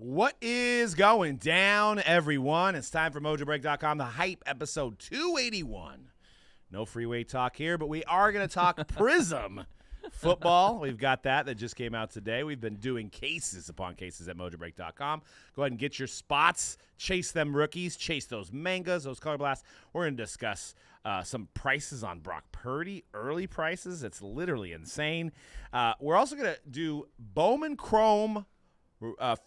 What is going down, everyone? It's time for Mojobreak.com, the hype episode 281. No freeway talk here, but we are going to talk Prizm Football. We've got that just came out today. We've been doing cases upon cases at Mojobreak.com. Go ahead and get your spots. Chase them rookies. Chase those mangas, those color blasts. We're going to discuss some prices on Brock Purdy, early prices. It's literally insane. We're also going to do Bowman Chrome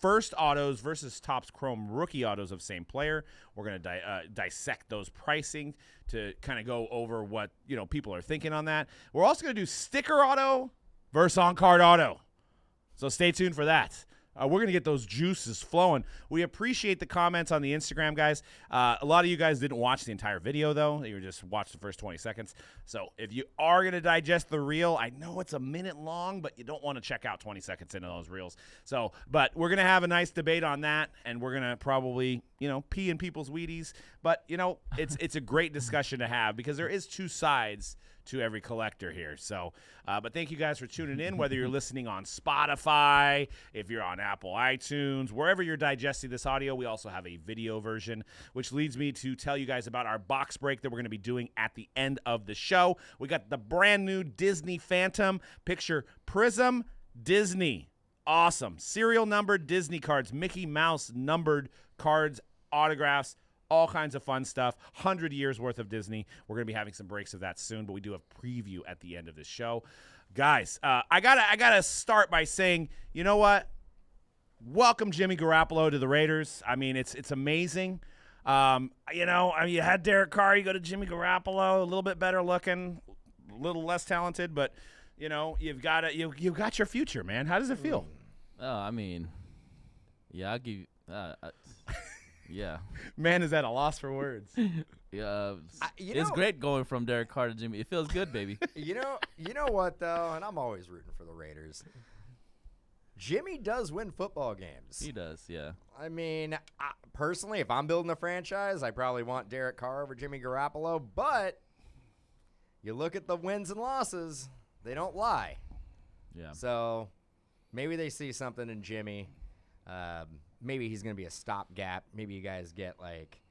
first autos versus Topps Chrome rookie autos of same player. We're going to dissect those pricing to kind of go over what people are thinking on that. We're also going to do sticker auto versus on-card auto. So stay tuned for that. We're going to get those juices flowing. We appreciate the comments on the Instagram, guys. A lot of you guys didn't watch the entire video, though. You just watched the first 20 seconds. So if you are going to digest the reel, I know it's a minute long, but you don't want to check out 20 seconds into those reels. But we're going to have a nice debate on that, and we're going to probably, pee in people's Wheaties. But, it's a great discussion to have because there is two sides to every collector here. So, but thank you guys for tuning in, whether you're listening on Spotify, if you're on Apple iTunes, wherever you're digesting this audio. We also have a video version, which leads me to tell you guys about our box break that we're going to be doing at the end of the show. We got the brand new Disney Phantom. Picture Prizm Disney. Awesome. Serial numbered Disney cards, Mickey Mouse numbered cards, autographs, all kinds of fun stuff. 100 years worth of Disney. We're going to be having some breaks of that soon, but we do have preview at the end of the show. Guys, I gotta start by saying, you know what? Welcome Jimmy Garoppolo to the Raiders. I mean, it's amazing. You had Derek Carr, you go to Jimmy Garoppolo, a little bit better looking, a little less talented, but you've got your future, man. How does it feel? I'll give you. Yeah. Man is at a loss for words. Yeah. It's great going from Derek Carr to Jimmy. It feels good, baby. You know what, though? And I'm always rooting for the Raiders. Jimmy does win football games. He does, yeah. I mean, personally, if I'm building a franchise, I probably want Derek Carr over Jimmy Garoppolo. But you look at the wins and losses, they don't lie. Yeah. So maybe they see something in Jimmy. Maybe he's going to be a stopgap. Maybe you guys get like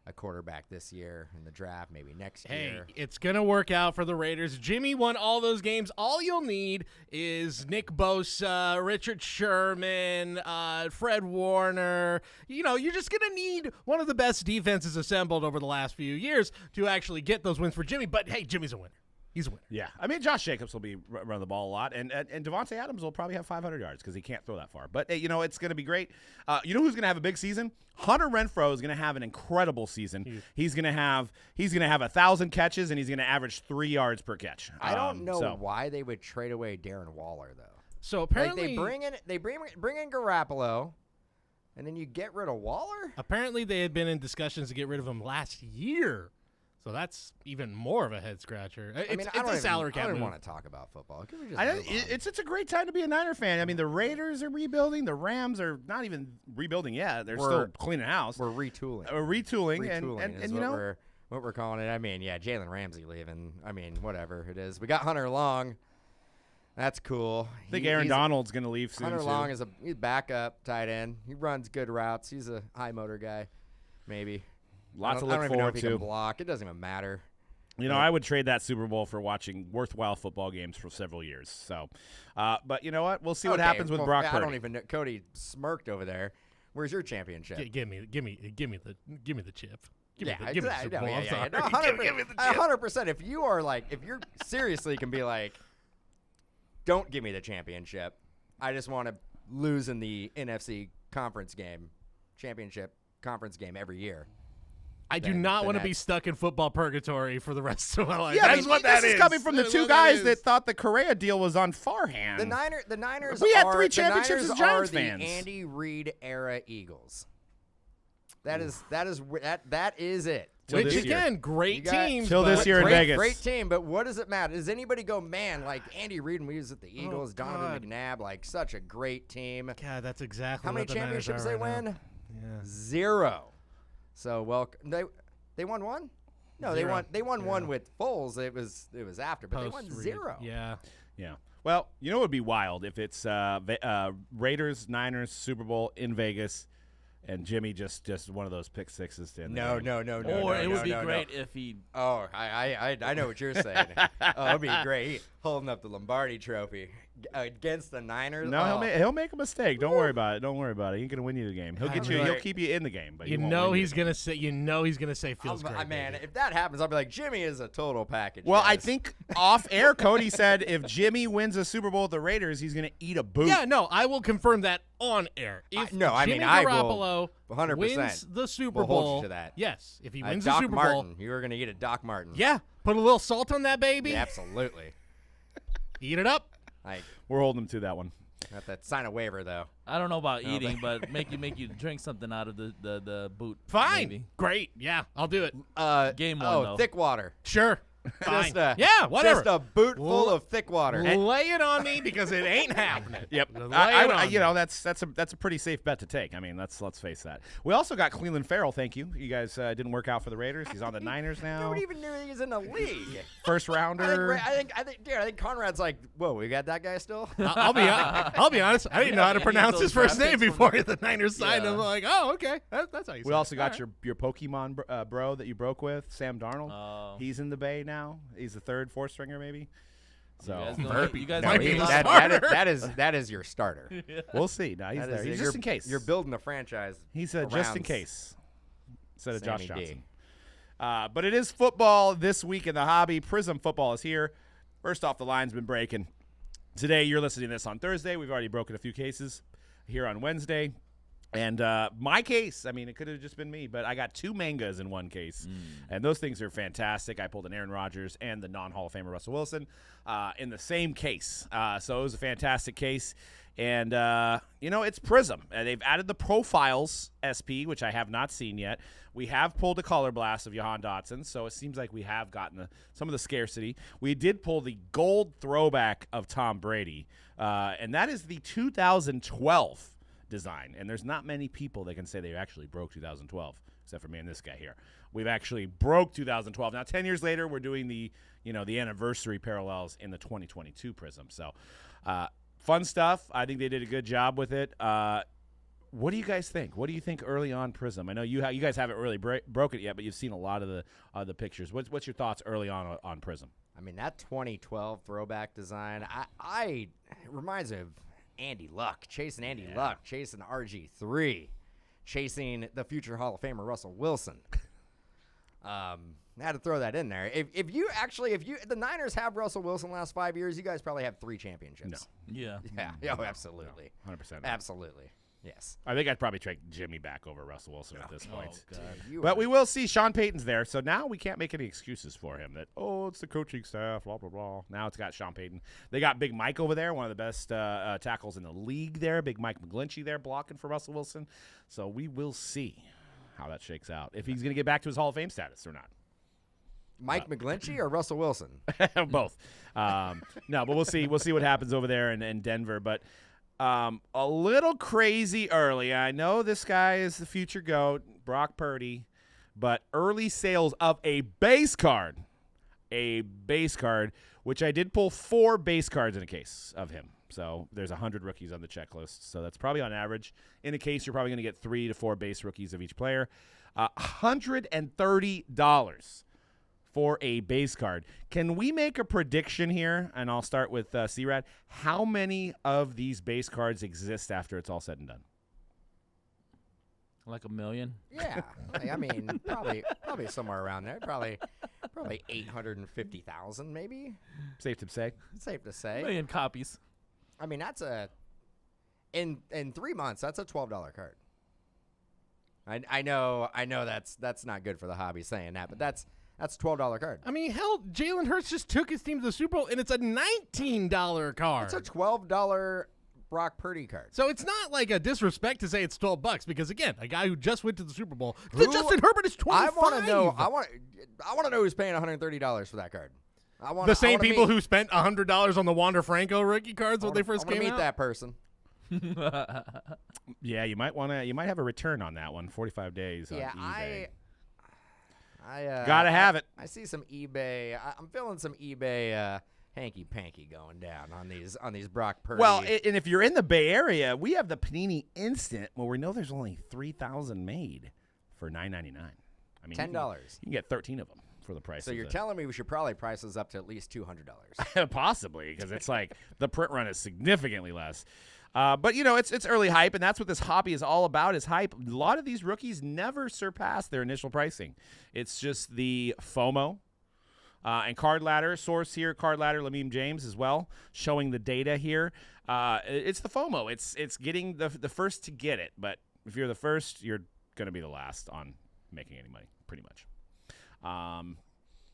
a quarterback this year in the draft, maybe next year. Hey, it's going to work out for the Raiders. Jimmy won all those games. All you'll need is Nick Bosa, Richard Sherman, Fred Warner. You're just going to need one of the best defenses assembled over the last few years to actually get those wins for Jimmy. But, hey, Jimmy's a winner. He's a winner. Yeah. I mean, Josh Jacobs will be running the ball a lot, and Devontae Adams will probably have 500 yards because he can't throw that far. But, hey, it's going to be great. Who's going to have a big season? Hunter Renfrow is going to have an incredible season. He's going to have 1,000 catches, and he's going to average 3 yards per catch. I don't know why they would trade away Darren Waller, though. So apparently they bring in Garoppolo, and then you get rid of Waller? Apparently they had been in discussions to get rid of him last year. So that's even more of a head scratcher. It's a salary cap. I don't want to talk about football. Can we just it's a great time to be a Niner fan. I mean, the Raiders are rebuilding. The Rams are not even rebuilding yet. They're still cleaning house. We're retooling. Retooling, and what we're calling it. I mean, yeah, Jalen Ramsey leaving. I mean, whatever it is. We got Hunter Long. That's cool. I think Aaron Donald's going to leave soon. Hunter Long is he's backup tight end. He runs good routes. He's a high motor guy, maybe. Lots to look forward to. I don't even know if he can to. block. It doesn't even matter. I would trade that Super Bowl for watching worthwhile football games for several years. So, but you know what? We'll see what happens with Brock Purdy. I don't even know. Cody smirked over there. Where's your championship? Give me the chip. Give me the Super Bowl. I'm sorry. 100%. If you're seriously can be like, don't give me the championship. I just want to lose in the NFC championship conference game every year. I do not want to be stuck in football purgatory for the rest of my life. Yeah, that's what that is. This is coming from the two guys that thought the Correa deal was on farhand. The Niners. We had 3 championships as Giants fans. The Andy Reid era Eagles. That is it. Which again, great team. Till this year in Vegas. Great team, but what does it matter? Does anybody go, man, like Andy Reid when we was at the Eagles, Donovan McNabb, like such a great team. God, that's exactly how many the championships they win? Yeah. 0. So they won one? No, 0. They won one with Foles. It was after, but they won 0. Yeah. Yeah. Well, you know what would be wild if it's Raiders, Niners, Super Bowl in Vegas, and Jimmy just one of those pick sixes to end the game. No. Or it would be great if he. Oh, I know what you're saying. Oh, it'd be great. Holding up the Lombardi Trophy against the Niners. No, he'll make a mistake. Don't worry about it. Don't worry about it. He ain't gonna win you the game. He'll get you. He'll keep you in the game. But he's gonna say. He's gonna say feels great. Man, baby. if that happens, I'll be like, Jimmy is a total package. Well, guys. I think off air, Cody said if Jimmy wins a Super Bowl with the Raiders, he's gonna eat a boot. Yeah, no, I will confirm that on air. If Jimmy I Garoppolo will 100% wins the Super will Bowl, hold you to that. Yes, if he wins Doc the Super Martin, Bowl, you were gonna eat a Doc Martin. yeah, put a little salt on that baby. Yeah, absolutely. Eat it up. Like, We're holding him to that one. have to sign a waiver though. I don't know about eating, but make you drink something out of the boot. Fine. maybe. Great. Yeah, I'll do it. Game one, Oh, though. thick water. Sure. Fine. Just Yeah, whatever. Just a boot full of thick water. Lay it on me because it ain't happening. Yep. Lay it on me. That's a pretty safe bet to take. I mean, let's face that. We also got Cleveland Farrell. Thank you. You guys didn't work out for the Raiders. He's on the Niners now. Nobody even knew he was in the league. First rounder. I think Conrad's like, whoa, we got that guy still? I'll be honest. I didn't know how to pronounce his first name before the Niners signed him. I'm like, oh, okay. That's how you say We also it. got All right. your Pokemon bro that you broke with, Sam Darnold. Oh. He's in the Bay now. He's the third, fourth stringer maybe. So You guys Might know be a the lot starter. that is your starter. we'll see. No, he's That there. is- He's you're- just in case. You're building the franchise. He's just in around case. Instead of Josh Sammy D. Johnson. But it is football this week in the hobby. Prizm Football is here. First off, the line's been breaking. Today, you're listening to this on Thursday. We've already broken a few cases here on Wednesday. And my case, I mean, it could have just been me, but I got 2 mangas in one case. And those things are fantastic. I pulled an Aaron Rodgers and the non-Hall of Famer Russell Wilson in the same case. So it was a fantastic case. And, it's Prizm. They've added the Profiles SP, which I have not seen yet. We have pulled a color blast of Jahan Dotson, so it seems like we have gotten some of the scarcity. We did pull the gold throwback of Tom Brady, and that is the 2012 design. And there's not many people that can say they actually broke 2012, except for me and this guy here. We've actually broke 2012. Now, 10 years later, we're doing the anniversary parallels in the 2022 Prizm. So, fun stuff. I think they did a good job with it. What do you guys think? What do you think early on Prizm? I know you guys haven't really broken it yet, but you've seen a lot of the pictures. What's your thoughts early on Prizm? I mean, that 2012 throwback design, it reminds me of Andy Luck, chasing Andy Luck, chasing RG3, chasing the future Hall of Famer Russell Wilson. I had to throw that in there. If the Niners have Russell Wilson the last 5 years, you guys probably have 3 championships. No. Yeah. Yeah. Oh, absolutely. 100%. Absolutely. Yes. I think I'd probably take Jimmy back over Russell Wilson at this point. You But are- we will see. Sean Payton's there, so now we can't make any excuses for him that, it's the coaching staff, blah, blah, blah. Now it's got Sean Payton. They got Big Mike over there, one of the best tackles in the league there. Big Mike McGlinchey there blocking for Russell Wilson. So we will see how that shakes out, if he's going to get back to his Hall of Fame status or not. Mike McGlinchey or Russell Wilson? Both. No, but we'll see. We'll see what happens over there in Denver. But a little crazy early. I know this guy is the future GOAT, Brock Purdy, but early sales of a base card, which I did pull 4 base cards in a case of him. So there's 100 rookies on the checklist. So that's probably on average. In a case, you're probably going to get 3 to 4 base rookies of each player. $130 for a base card. Can we make a prediction here? And I'll start with C-Rad. How many of these base cards exist after it's all said and done? Like 1 million? Yeah. I mean, probably somewhere around there. Probably 850,000 maybe. Safe to say. Safe to 1 say. million copies. I mean, that's in 3 months, that's a $12 card. I know that's not good for the hobby saying that, but that's a $12 card. I mean, hell, Jalen Hurts just took his team to the Super Bowl, and it's a $19 card. It's a $12 Brock Purdy card. So it's not like a disrespect to say it's $12 because, again, a guy who just went to the Super Bowl, Justin Herbert is 25. I want to know. I want to know who's paying $130 for that card. The same people who spent $100 on the Wander Franco rookie cards when they first came meet out. that person. Yeah, you might have a return on that one. 45 days on Yeah, eBay. I Gotta have it. I see some eBay. I'm feeling some eBay hanky-panky going down on these Brock Purdy. Well, and if you're in the Bay Area, we have the Panini Instant where we know there's only 3,000 made for $9.99. I mean, $10. You can get 13 of them for the price. So you're telling me we should probably price this up to at least $200. Possibly, because it's like the print run is significantly less. But, it's early hype, and that's what this hobby is all about is hype. A lot of these rookies never surpass their initial pricing. It's just the FOMO. And Card Ladder, source here, Card Ladder, Lameem James as well, showing the data here. It's the FOMO. It's getting the first to get it. But if you're the first, you're going to be the last on making any money, pretty much.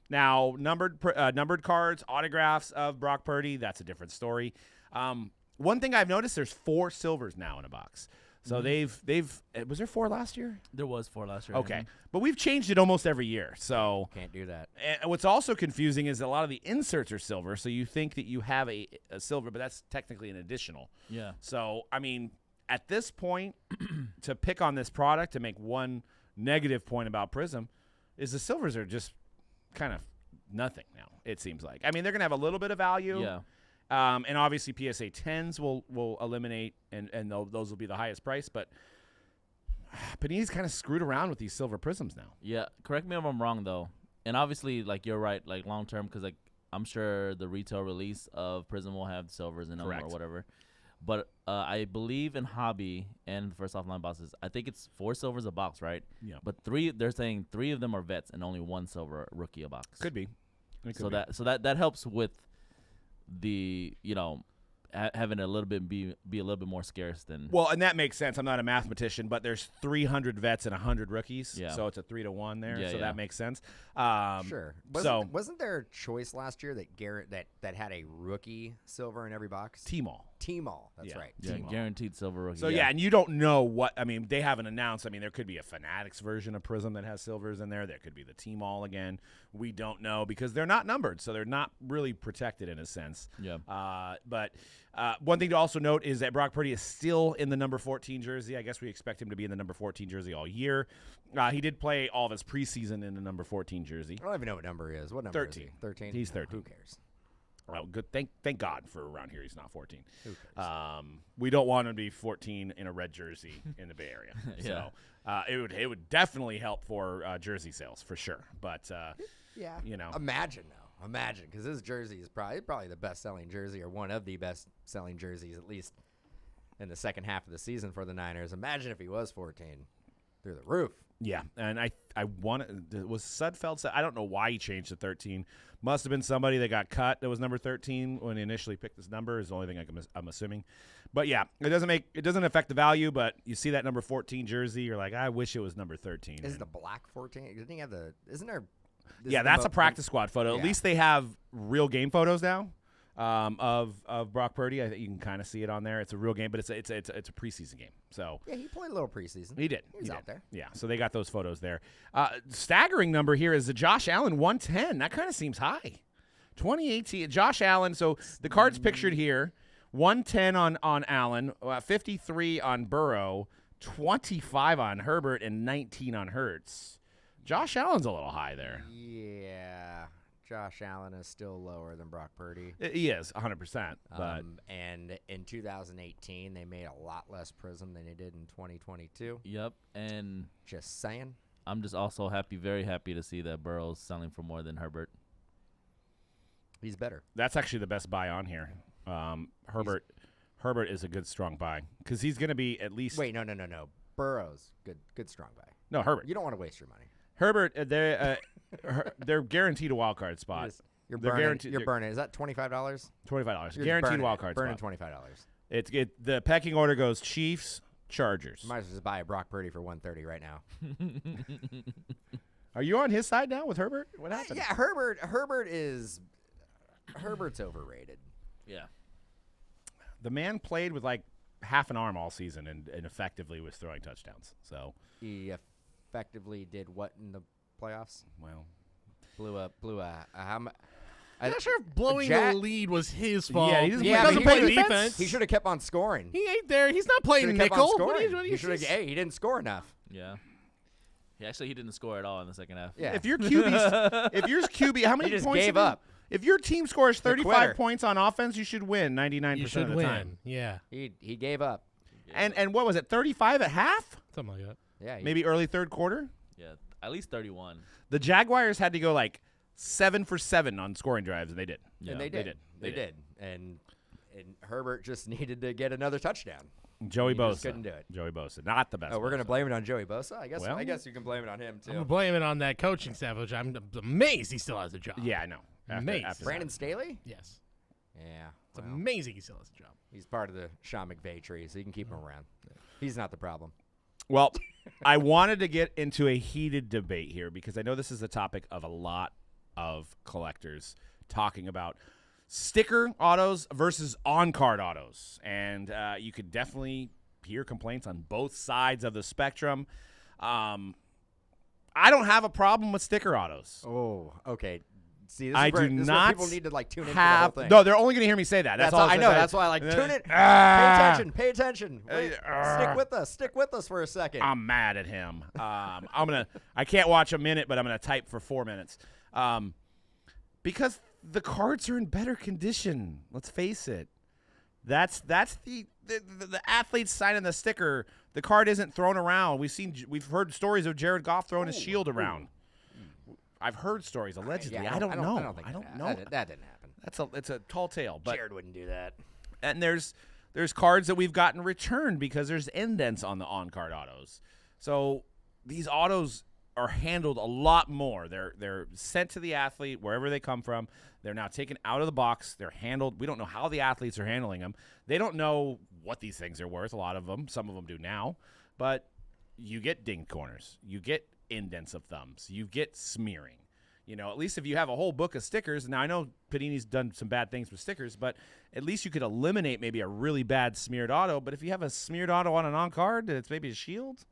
Now, numbered cards, autographs of Brock Purdy, that's a different story. One thing I've noticed, there's 4 silvers now in a box. So they've was there 4 last year? There was 4 last year. Okay. But we've changed it almost every year. So Can't do that. And what's also confusing is a lot of the inserts are silver, so you think that you have a silver, but that's technically an additional. Yeah. So, I mean, at this point, to pick on this product, to make one negative point about Prizm, is the silvers are just kind of nothing now, it seems like. I mean, they're going to have a little bit of value. Yeah. And obviously PSA 10s will eliminate, and those will be the highest price. But Panini's kind of screwed around with these silver Prizms now. Yeah, correct me if I'm wrong, though. And obviously, like, you're right, like, long-term, because, like, I'm sure the retail release of Prizm will have silvers in them or whatever. But I believe in Hobby and the first offline boxes, I think it's 4 silvers a box, right? Yeah. But they're saying 3 of them are vets and only 1 silver rookie a box. Could be. So that helps with the, having a little bit be a little bit more scarce than. Well, and that makes sense. I'm not a mathematician, but there's 300 vets and 100 rookies. Yeah. So it's a 3-to-1 there. Yeah, so yeah. that makes sense. Sure. Wasn't there a choice last year that Garrett that had a rookie silver in every box? T-Mall. That's right. Yeah, T-Mall. guaranteed silver rookie. So, yeah, and you don't know what – I mean, they haven't announced. I mean, there could be a Fanatics version of Prizm that has silvers in there. There could be the T-Mall again. We don't know because they're not numbered, so they're not really protected in a sense. Yeah. But one thing to also note is that Brock Purdy is still in the number 14 jersey. I guess we expect him to be in the number 14 jersey all year. He did play all of his preseason in the number 14 jersey. I don't even know what number he is. What number 13. is he? 13? He's 13. Who cares? Well, good. Thank God for around here he's not 14. Who cares? We don't want him to be 14 in a red jersey in the Bay Area. Yeah. So it would definitely help for jersey sales for sure. But yeah, you know, imagine because his jersey is probably the best-selling jersey or one of the best-selling jerseys at least in the second half of the season for the Niners. Imagine if he was 14, through the roof. Yeah, and I was Sudfeld. I don't know why he changed to 13. Must have been somebody that got cut that was number 13 when he initially picked this number. Is the only thing I'm assuming. But yeah, it doesn't affect the value. But you see that number 14 jersey, you're like, I wish it was number 13. Is it the black 14? Didn't he have the? Isn't there? Yeah, that's a practice squad photo. Yeah. At least they have real game photos now of Brock Purdy. I think you can kind of see it on there. It's a real game, but it's a preseason game. So yeah, he played a little preseason. He did. He was out there. Yeah, so they got those photos there. Staggering number here is the Josh Allen 110. That kind of seems high. 2018, Josh Allen. So the card's pictured here. 110 on Allen, 53 on Burrow, 25 on Herbert, and 19 on Hurts. Josh Allen's a little high there. Yeah. Josh Allen is still lower than Brock Purdy. He is, 100%. But and in 2018, they made a lot less Prizm than they did in 2022. Yep, and Just saying. I'm just also very happy to see that Burrow's selling for more than Herbert. He's better. that's actually the best buy on here. Herbert is a good, strong buy because he's going to be at least. Wait, no. Burrow's good strong buy. No, Herbert. You don't want to waste your money. Herbert, they're guaranteed a wild card spot. You're They're burning. guaranteed- You're burning. Is that $25? $25 guaranteed wild card Burning spot. $25. The pecking order goes Chiefs, Chargers. Might as well just buy a Brock Purdy for $130 right now. Are you on his side now with Herbert? What happened? Yeah, Herbert's overrated. Yeah. The man played with like half an arm all season and effectively was throwing touchdowns. So, He effectively did what in the playoffs? well, Blew a I'm not sure if blowing Jack- the lead was his fault. Yeah, he doesn't doesn't but play he defense. He should have kept on scoring. He ain't there. He's not playing Should've kept on nickel. scoring. What are you He should have. Hey, he didn't score enough. Yeah. He didn't score at all in the second half. Yeah. if your QB, how many He just points? gave did up. If your team scores quitter. 35 points on offense, you should win 99% You should of the win. time. Yeah. He gave up. And what was it, 35 at half? Something like that. Yeah. Maybe early third quarter? Yeah, at least 31. The Jaguars had to go like 7 for 7 on scoring drives, and they did. Yeah, And they did. They did. And Herbert just needed to get another touchdown. Joey He Bosa. just couldn't do it. Joey Bosa. Not the best. Oh, we're going to Bosa. blame it on Joey Bosa? I Well- guess you can blame it on him, I'm too. blaming it on that coaching staff, which I'm amazed he still has a job. Yeah, I know. Amazing. Brandon Staley? Yes. Yeah. It's well, amazing he still has a job. he's part of the Sean McVay tree, so you can keep him around. He's not the problem. Well, I wanted to get into a heated debate here because I know this is the topic of a lot of collectors talking about sticker autos versus on-card autos. And you could definitely hear complaints on both sides of the spectrum. I don't have a problem with sticker autos. Oh, okay. See, I do this is not where people need to like tune in for the have whole thing. No, they're only going to hear me say that. That's all. I know. That's why I like tune in. Pay attention. Wait, stick with us for a second. I'm mad at him. I can't watch a minute, but I'm gonna type for 4 minutes. Because the cards are in better condition. Let's face it. That's the athletes signing the sticker. The card isn't thrown around. We've heard stories of Jared Goff throwing his shield around. I've heard stories allegedly. Yeah, I don't know. think I don't that- know. That didn't happen. It's a tall tale. But Jared wouldn't do that. and there's cards that we've gotten returned because there's indents on the on-card autos. So these autos are handled a lot more. They're sent to the athlete wherever they come from. They're now taken out of the box. They're handled. We don't know how the athletes are handling them. They don't know what these things are worth, a lot of them. Some of them do now. But you get dinged corners. You get indents of thumbs. You get smearing. At least if you have a whole book of stickers. Now, I know Panini's done some bad things with stickers, but at least you could eliminate maybe a really bad smeared auto. But if you have a smeared auto on an on-card that's maybe a shield,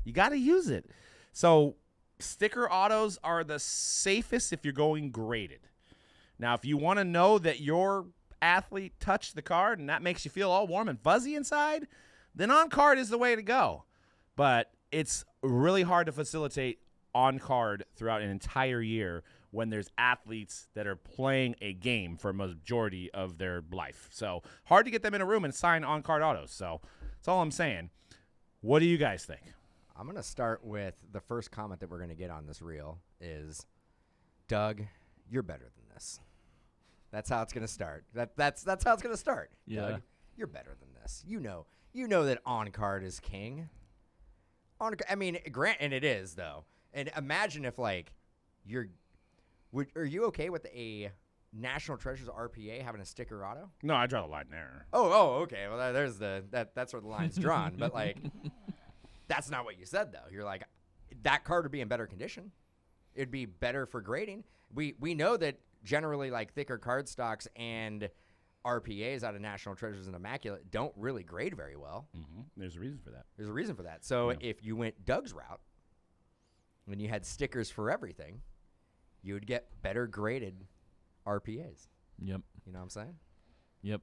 you got to use it. So sticker autos are the safest if you're going graded. Now, if you want to know that your athlete touched the card and that makes you feel all warm and fuzzy inside, then on-card is the way to go. But it's really hard to facilitate on-card throughout an entire year when there's athletes that are playing a game for a majority of their life. So hard to get them in a room and sign on-card autos. So that's all I'm saying. What do you guys think? I'm going to start with the first comment that we're going to get on this reel is, Doug, you're better than this. That's how it's going to start. That's how it's going to start. Yeah. Doug, you're better than this. You know that on-card is king. And it is, though. And imagine if, like, are you okay with a National Treasures RPA having a sticker auto? No, I draw the line there. Oh, okay. Well, that's where the line's drawn. But, like, that's not what you said, though. You're like, that card would be in better condition. It'd be better for grading. We know that generally, like, thicker card stocks and RPAs out of National Treasures and Immaculate don't really grade very well. Mm-hmm. There's a reason for that. There's a reason for that. So Yeah. if you went Doug's route, when you had stickers for everything, you would get better graded RPAs. Yep. You know what I'm saying? Yep.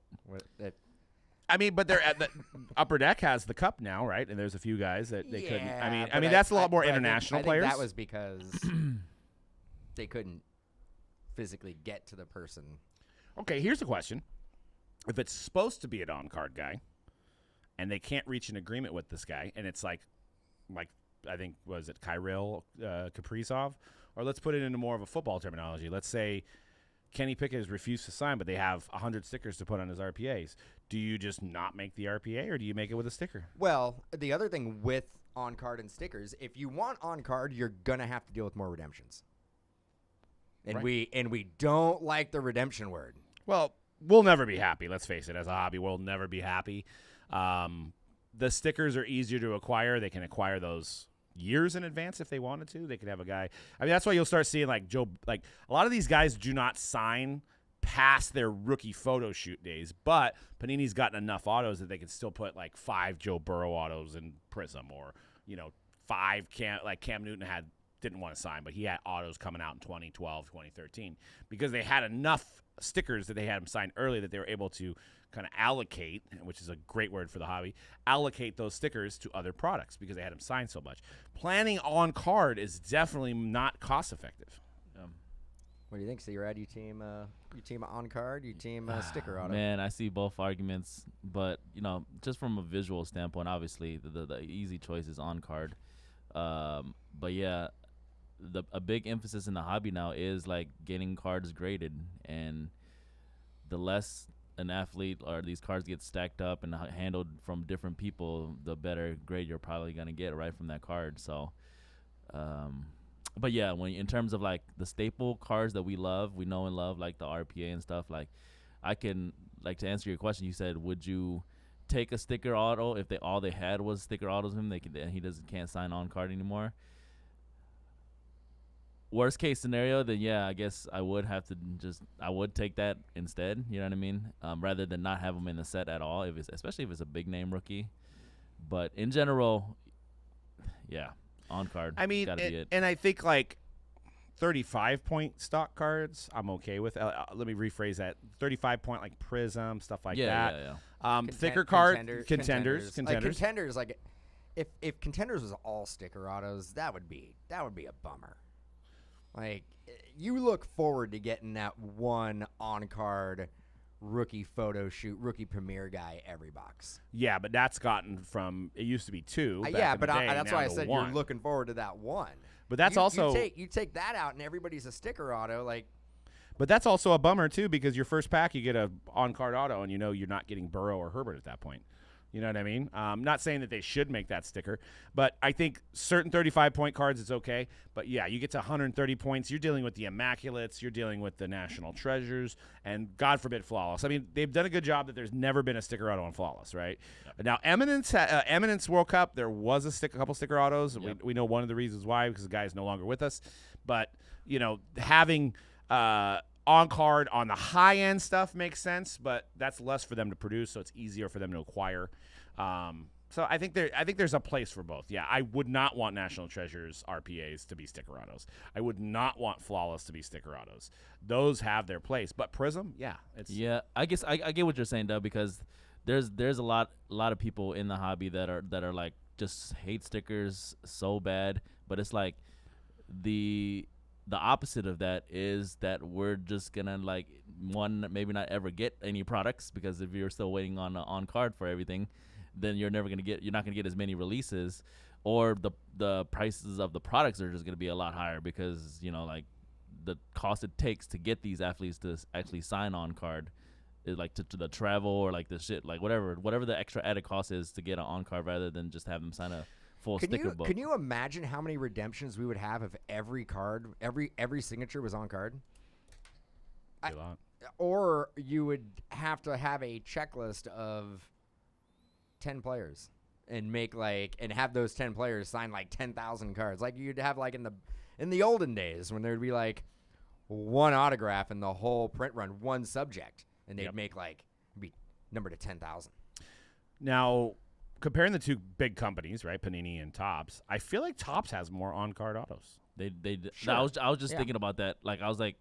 But they're at the Upper Deck has the cup now, right? And there's a few guys that they couldn't. Yeah, I mean, but that's a lot more but international I think players. that was because they couldn't physically get to the person. Okay, here's the question: if it's supposed to be an on-card guy, and they can't reach an agreement with this guy, and it's like I think was it Kyril Kaprizov, or let's put it into more of a football terminology. Let's say Kenny Pickett has refused to sign, but they have 100 stickers to put on his RPAs. Do you just not make the RPA, or do you make it with a sticker? Well, the other thing with on-card and stickers, if you want on-card, you're gonna have to deal with more redemptions. And Right. we don't like the redemption word. Well, we'll never be happy. Let's face it. As a hobby, we'll never be happy. The stickers are easier to acquire. They can acquire those years in advance if they wanted to. They could have a guy. I mean, that's why you'll start seeing like a lot of these guys do not sign past their rookie photo shoot days, but Panini's gotten enough autos that they can still put like 5 Joe Burrow autos in Prizm, or 5 Cam Newton didn't want to sign, but he had autos coming out in 2012, 2013 because they had enough stickers that they had him sign early that they were able to kind of allocate, which is a great word for the hobby, allocate those stickers to other products because they had them signed so much. Planning on card is definitely not cost effective. What do you think, C-Rad? You team on card? You team sticker auto? Man, I see both arguments, but just from a visual standpoint, obviously the easy choice is on card. But yeah, a big emphasis in the hobby now is like getting cards graded, and the less an athlete or these cards get stacked up and handled from different people, the better grade you're probably gonna get right from that card. So, but yeah, when in terms of like the staple cards that we know and love, like the RPA and stuff, like I can, like, to answer your question, you said, would you take a sticker auto if all they had was sticker autos him? He can't sign on card anymore. Worst case scenario, then yeah, I guess I would take that instead. You know what I mean? Rather than not have him in the set at all, especially if it's a big name rookie. But in general, yeah, on card. I mean, gotta be it. And I think like 35-point stock cards, I'm okay with. Let me rephrase that: 35-point like Prizm, stuff like that. Yeah. Thicker card contenders. Like contenders, like if contenders was all sticker autos, that would be a bummer. Like, you look forward to getting that one on-card rookie photo shoot, rookie premiere guy every box. Yeah, but that's gotten from – it used to be 2. Yeah, but that's why I said 1. you're looking forward to that one. But that's also – you take that out and everybody's a sticker auto, like – But that's also a bummer, too, because your first pack, you get a on-card auto, and you're not getting Burrow or Herbert at that point. You know what I mean? Not saying that they should make that sticker, but I think certain 35-point cards, it's okay. But, yeah, you get to 130 points. You're dealing with the Immaculates. You're dealing with the National Treasures, and, God forbid, Flawless. I mean, they've done a good job that there's never been a sticker auto on Flawless, right? Yep. Now, Eminence World Cup, there was a couple sticker autos. Yep. We know one of the reasons why, because the guy is no longer with us. But, having on card on the high end stuff makes sense, but that's less for them to produce, so it's easier for them to acquire. So I think there's a place for both. Yeah, I would not want National Treasures RPAs to be sticker autos. I would not want Flawless to be sticker autos. Those have their place, but Prizm, I guess I get what you're saying, Doug, because there's a lot of people in the hobby that are like just hate stickers so bad, but it's like the opposite of that is that we're just gonna like maybe not ever get any products, because if you're still waiting on card for everything, then you're not gonna get as many releases, or the prices of the products are just gonna be a lot higher, because like the cost it takes to get these athletes to actually sign on card is like to the travel, or like the shit, like whatever the extra added cost is to get an on card, rather than just have them sign a full sticker book. Can you imagine how many redemptions we would have if every card, every signature was on card? Or you would have to have a checklist of 10 players and have those 10 players sign like 10,000 cards. Like you'd have like in the olden days when there'd be like one autograph in the whole print run, one subject, and they'd make like be numbered to 10,000. Now, comparing the two big companies, right, Panini and Topps, I feel like Topps has more on-card autos. Sure. I was just thinking about that. Like I was like,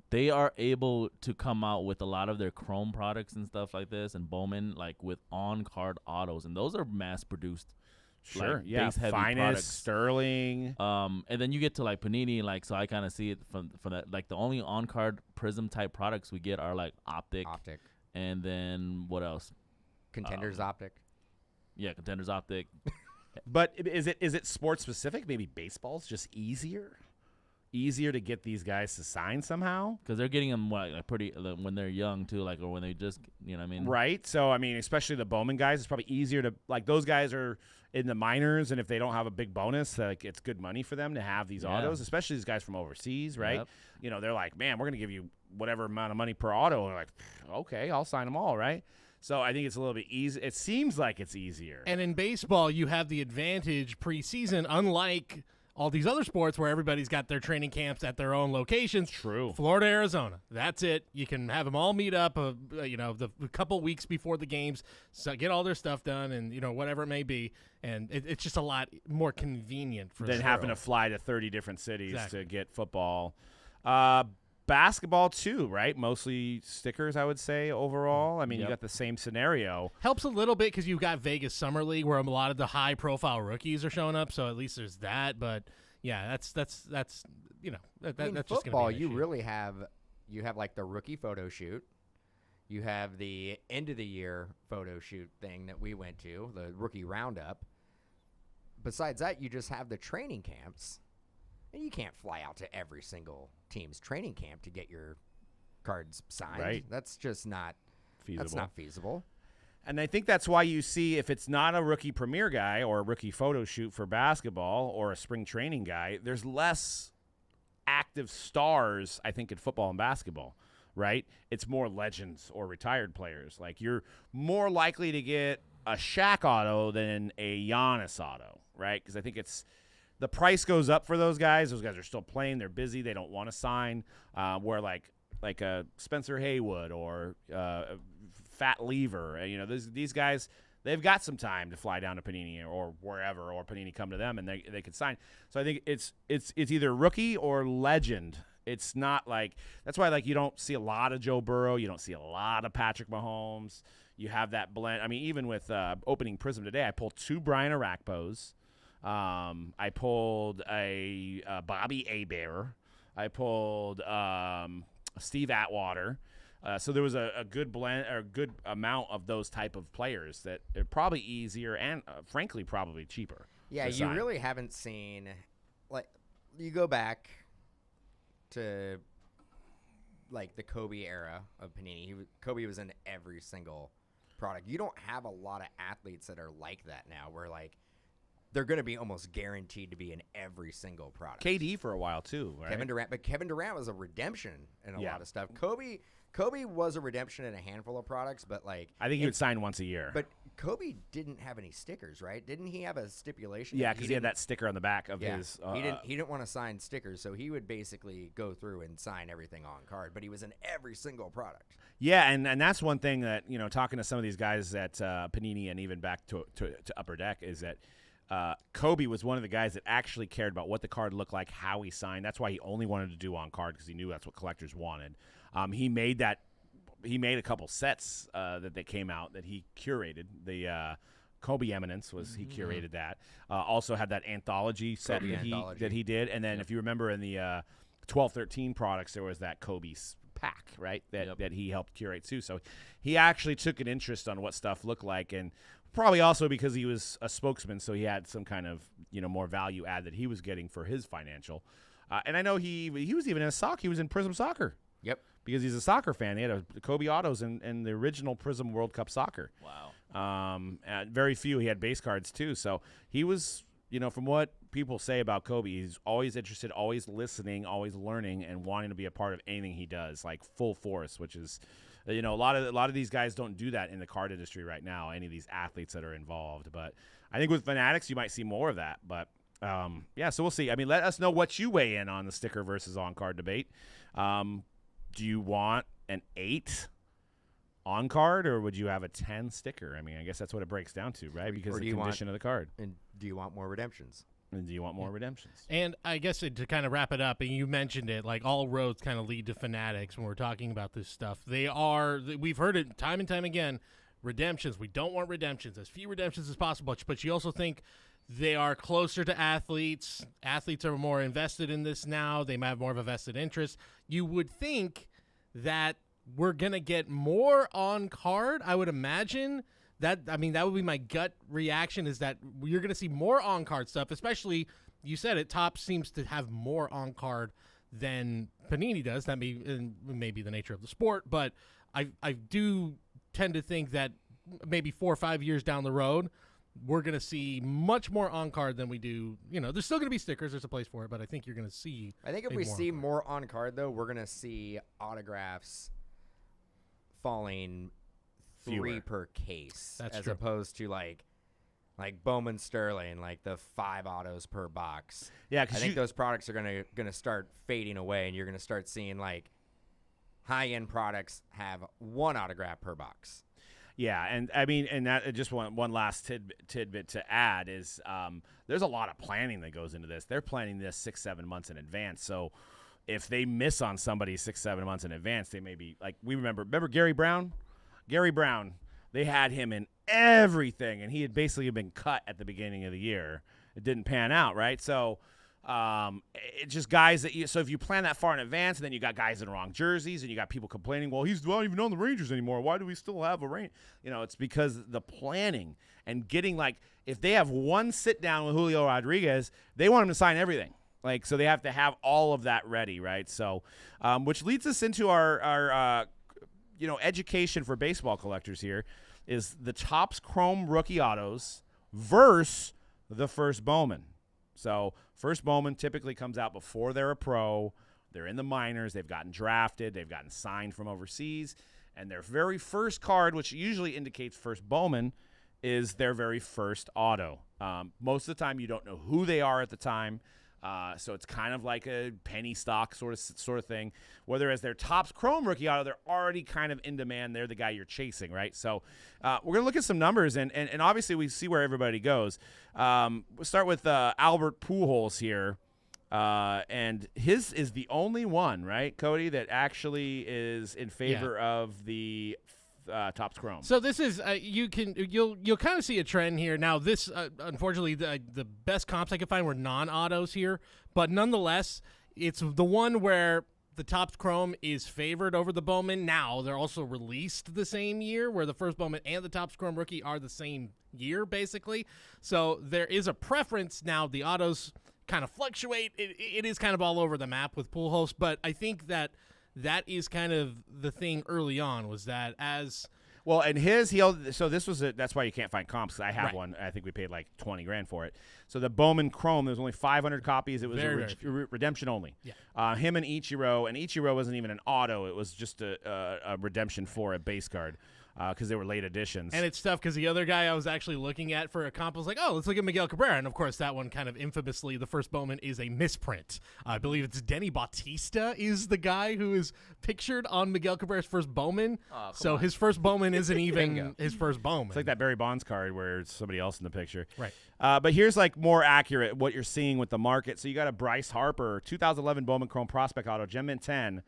they are able to come out with a lot of their Chrome products and stuff like this, and Bowman, like with on-card autos, and those are mass-produced. Sure, like, yeah, base-heavy Finest, products. Sterling. And then you get to like Panini, like, so I kind of see it from that. Like the only on-card Prizm type products we get are like Optic, and then what else? Contenders Optic. Yeah, Contenders Optic. But is it sports specific? Maybe baseball's just easier to get these guys to sign somehow, because they're getting them like pretty when they're young too, like, or when they just, you know what I mean? Right. So I mean, especially the Bowman guys, it's probably easier to, like, those guys are in the minors, and if they don't have a big bonus, like, it's good money for them to have these autos, especially these guys from overseas, right? Yep. They're like, man, we're gonna give you whatever amount of money per auto, and they're like, okay, I'll sign them all, right? So I think it's a little bit easy. It seems like it's easier. And in baseball, you have the advantage preseason, unlike all these other sports where everybody's got their training camps at their own locations. True. Florida, Arizona. That's it. You can have them all meet up, the couple weeks before the games, so get all their stuff done, and whatever it may be. And it's just a lot more convenient for than having to fly to 30 different cities to get football. Basketball too, right? Mostly stickers, I would say, overall. I mean, you got the same scenario. Helps a little bit because you've got Vegas Summer League where a lot of the high-profile rookies are showing up, so at least there's that. But, yeah, that's you know that, I mean, that's just football. gonna be an You issue. really have like the rookie photo shoot. You have the end of the year photo shoot thing that we went to, the rookie roundup. Besides that, you just have the training camps, and you can't fly out to every single team's training camp to get your cards signed. Right. That's just not Feasible. That's not feasible. And I think that's why you see, if it's not a rookie premier guy or a rookie photo shoot for basketball or a spring training guy, there's less active stars, I think, in football and basketball, right? It's more legends or retired players. Like, you're more likely to get a Shaq auto than a Giannis auto, right? Because I think the price goes up for those guys. Those guys are still playing. They're busy. They don't want to sign. Where like a Spencer Haywood or Fat Lever, these guys, they've got some time to fly down to Panini or wherever, or Panini come to them and they could sign. So I think it's either rookie or legend. It's not like, that's why, like, you don't see a lot of Joe Burrow, you don't see a lot of Patrick Mahomes. You have that blend. I mean, even with opening Prizm today, I pulled 2 Brian Arakpos. I pulled a Bobby Hebert. I pulled Steve Atwater. So there was a good blend, or a good amount of those type of players that are probably easier and, frankly, probably cheaper. Yeah, to you sign. really haven't seen, like, you go back to, like, the Kobe era of Panini. Kobe was in every single product. You don't have a lot of athletes that are like that now, where, like, they're going to be almost guaranteed to be in every single product. KD for a while too, right? Kevin Durant was a redemption in a Yeah. lot of stuff. Kobe was a redemption in a handful of products, but, like, I think he would sign once a year. But Kobe didn't have any stickers, right? Didn't he have a stipulation? Yeah, that because he had that sticker on the back of his. he didn't want to sign stickers, so he would basically go through and sign everything on card. But he was in every single product. Yeah, and that's one thing that, talking to some of these guys at Panini and even back to Upper Deck, is that Kobe was one of the guys that actually cared about what the card looked like, how he signed. That's why he only wanted to do on card, because he knew that's what collectors wanted. He made a couple sets that they came out that he curated. The Kobe Eminence was he curated that. Also had that anthology set that he did. And then if you remember in the 12-13 products, there was that Kobe's pack, right? That he helped curate too. So he actually took an interest on what stuff looked like, and probably also because he was a spokesman, so he had some kind of more value add that he was getting for his financial. And I know he was even in a sock. He was in Prizm Soccer. Yep. Because he's a soccer fan. He had a Kobe autos in the original Prizm World Cup Soccer. Wow. Very few. He had base cards too. So he was, from what people say about Kobe, he's always interested, always listening, always learning, and wanting to be a part of anything he does, like full force, which is, a lot of these guys don't do that in the card industry right now, any of these athletes that are involved. But I think with Fanatics, you might see more of that. But, so we'll see. I mean, let us know what you weigh in on the sticker versus on-card debate. Do you want an 8 on card, or would you have a 10 sticker? I mean, I guess that's what it breaks down to, right? Because of the condition of the card. And do you want more redemptions? And do you want more redemptions? And I guess to kind of wrap it up, and you mentioned it, like, all roads kind of lead to Fanatics when we're talking about this stuff. We've heard it time and time again, redemptions. We don't want redemptions, as few redemptions as possible. But you also think they are closer to athletes. Athletes are more invested in this now. They might have more of a vested interest. You would think that we're going to get more on card, I would imagine. That would be my gut reaction, is that you're going to see more on card stuff, especially, you said it, Topps seems to have more on card than Panini does. That may be the nature of the sport, but I do tend to think that maybe 4 or 5 years down the road, we're going to see much more on card than we do. There's still going to be stickers. There's a place for it, but I think you're going to see. I think if we see more on card, though, we're going to see autographs falling 3 per case, as true. opposed to like Bowman Sterling, like the 5 autos per box. Yeah, I think those products are gonna start fading away, and you're gonna start seeing, like, high-end products have 1 autograph per box. Yeah, and I mean, and that just one last tidbit to add is there's a lot of planning that goes into this. They're planning this 6-7 months in advance. So if they miss on somebody 6-7 months in advance, they may be like, we remember Gary Brown. Gary Brown, they had him in everything, and he had basically been cut at the beginning of the year. It didn't pan out, right? So It's just guys that so if you plan that far in advance, and then you got guys in the wrong jerseys, and you got people complaining, well, he's not even on the Rangers anymore. Why do we still have a Ranger? It's because the planning and getting, like, if they have one sit down with Julio Rodriguez, they want him to sign everything. Like, so they have to have all of that ready, right? So, which leads us into our education for baseball collectors here is the Topps Chrome rookie autos versus the first Bowman. So first Bowman typically comes out before they're a pro. They're in the minors. They've gotten drafted. They've gotten signed from overseas. And their very first card, which usually indicates first Bowman, is their very first auto. Most of the time you don't know who they are at the time. So it's kind of like a penny stock sort of thing. Whereas their Topps Chrome rookie auto, they're already kind of in demand. They're the guy you're chasing, right? So we're going to look at some numbers, and obviously we see where everybody goes. We'll start with Albert Pujols here. And his is the only one, right, Cody, that actually is in favor of the Topps Chrome. So this is you'll kind of see a trend here. Now this unfortunately the best comps I could find were non-autos here, but nonetheless it's the one where the Topps Chrome is favored over the Bowman. Now they're also released the same year, where the first Bowman and the Topps Chrome rookie are the same year basically. So there is a preference. Now the autos kind of fluctuate. It is kind of all over the map with Pujols, but I think that is kind of the thing early on, was that as well, and so this was that's why you can't find comps, because I have one. I think we paid like $20,000 for it. So the Bowman Chrome, there's only 500 copies. It was redemption only. Yeah. Him and Ichiro wasn't even an auto. It was just a redemption for a base card. Because they were late editions. And it's tough because the other guy I was actually looking at for a comp was like, oh, let's look at Miguel Cabrera. And, of course, that one kind of infamously, the first Bowman is a misprint. I believe it's Denny Bautista is the guy who is pictured on Miguel Cabrera's first Bowman. So his first Bowman isn't even his first Bowman. It's like that Barry Bonds card where it's somebody else in the picture. Right. But here's like more accurate what you're seeing with the market. So you got a Bryce Harper 2011 Bowman Chrome Prospect Auto, Gem Mint 10.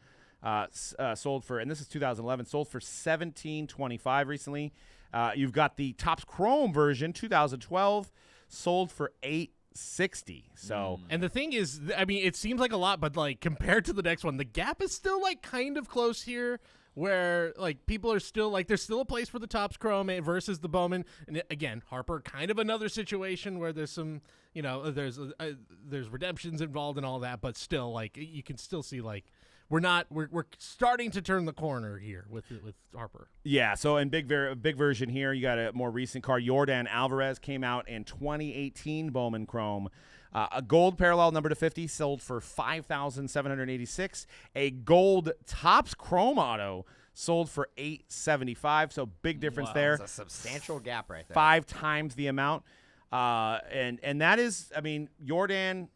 Sold for, and this is 2011, sold for $17.25 recently. You've got the Topps Chrome version, 2012, sold for $8.60. So, and the thing is, I mean, it seems like a lot, but like compared to the next one, the gap is still like kind of close here, where like people are still like, there's still a place for the Topps Chrome versus the Bowman. And again, Harper, kind of another situation where there's some, there's redemptions involved and all that, but still, like, you can still see like. We're starting to turn the corner here with Harper. Yeah, so in big version here, you got a more recent card. Yordan Alvarez came out in 2018 Bowman Chrome. A gold parallel number to 50 sold for $5,786. A gold Topps Chrome auto sold for $875. So big difference there. That's a substantial gap right there. 5 times the amount. And that is, I mean, Yordan,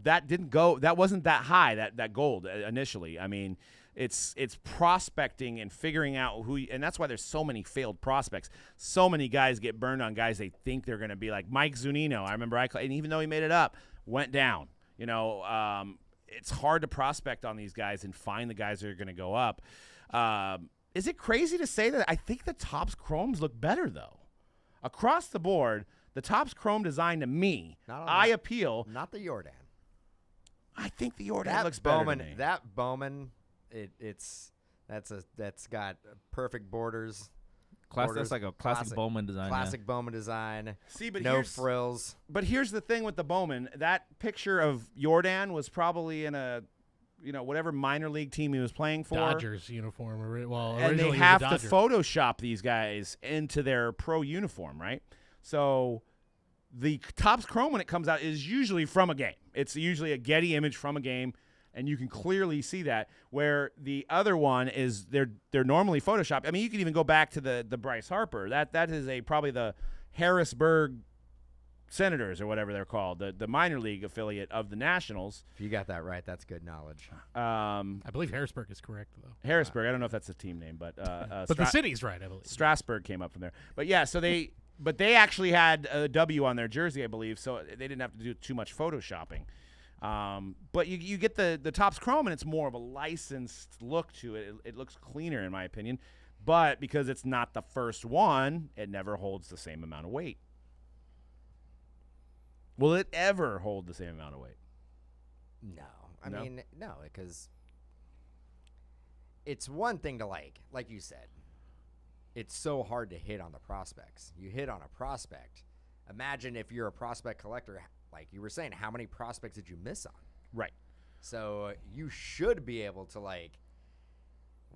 that wasn't that high, that gold initially. I mean, it's prospecting and figuring out and that's why there's so many failed prospects. So many guys get burned on guys they think they're going to be, like Mike Zunino. I remember and even though he made it up, went down. It's hard to prospect on these guys and find the guys that are going to go up. Is it crazy to say that? I think the Topps Chromes look better though. Across the board, the Topps Chrome design to me, appeal. Not the Yordan. I think the Yordan looks better to me. That Bowman, that's got perfect borders. That's like a classic Bowman design. Classic Bowman design. See, but no frills. But here's the thing with the Bowman. That picture of Yordan was probably in a, whatever minor league team he was playing for. Dodgers uniform. And they have to Photoshop these guys into their pro uniform, right? So the Topps Chrome, when it comes out, is usually from a game. It's usually a Getty image from a game, and you can clearly see that. Where the other one is they're normally Photoshopped. I mean, you can even go back to the Bryce Harper. That is probably the Harrisburg Senators or whatever they're called, the minor league affiliate of the Nationals. If you got that right, that's good knowledge. I believe Harrisburg is correct, though. Harrisburg. I don't know if that's the team name, but but the city's right, I believe. Strasburg came up from there. But yeah, so they. But they actually had a W on their jersey, I believe, so they didn't have to do too much Photoshopping. But you get the Topps Chrome, and it's more of a licensed look to it. It looks cleaner, in my opinion. But because it's not the first one, it never holds the same amount of weight. Will it ever hold the same amount of weight? No. I No? mean, no, because it's one thing to like you said, it's so hard to hit on the prospects. You hit on a prospect. Imagine if you're a prospect collector, like you were saying, how many prospects did you miss on? Right. So you should be able to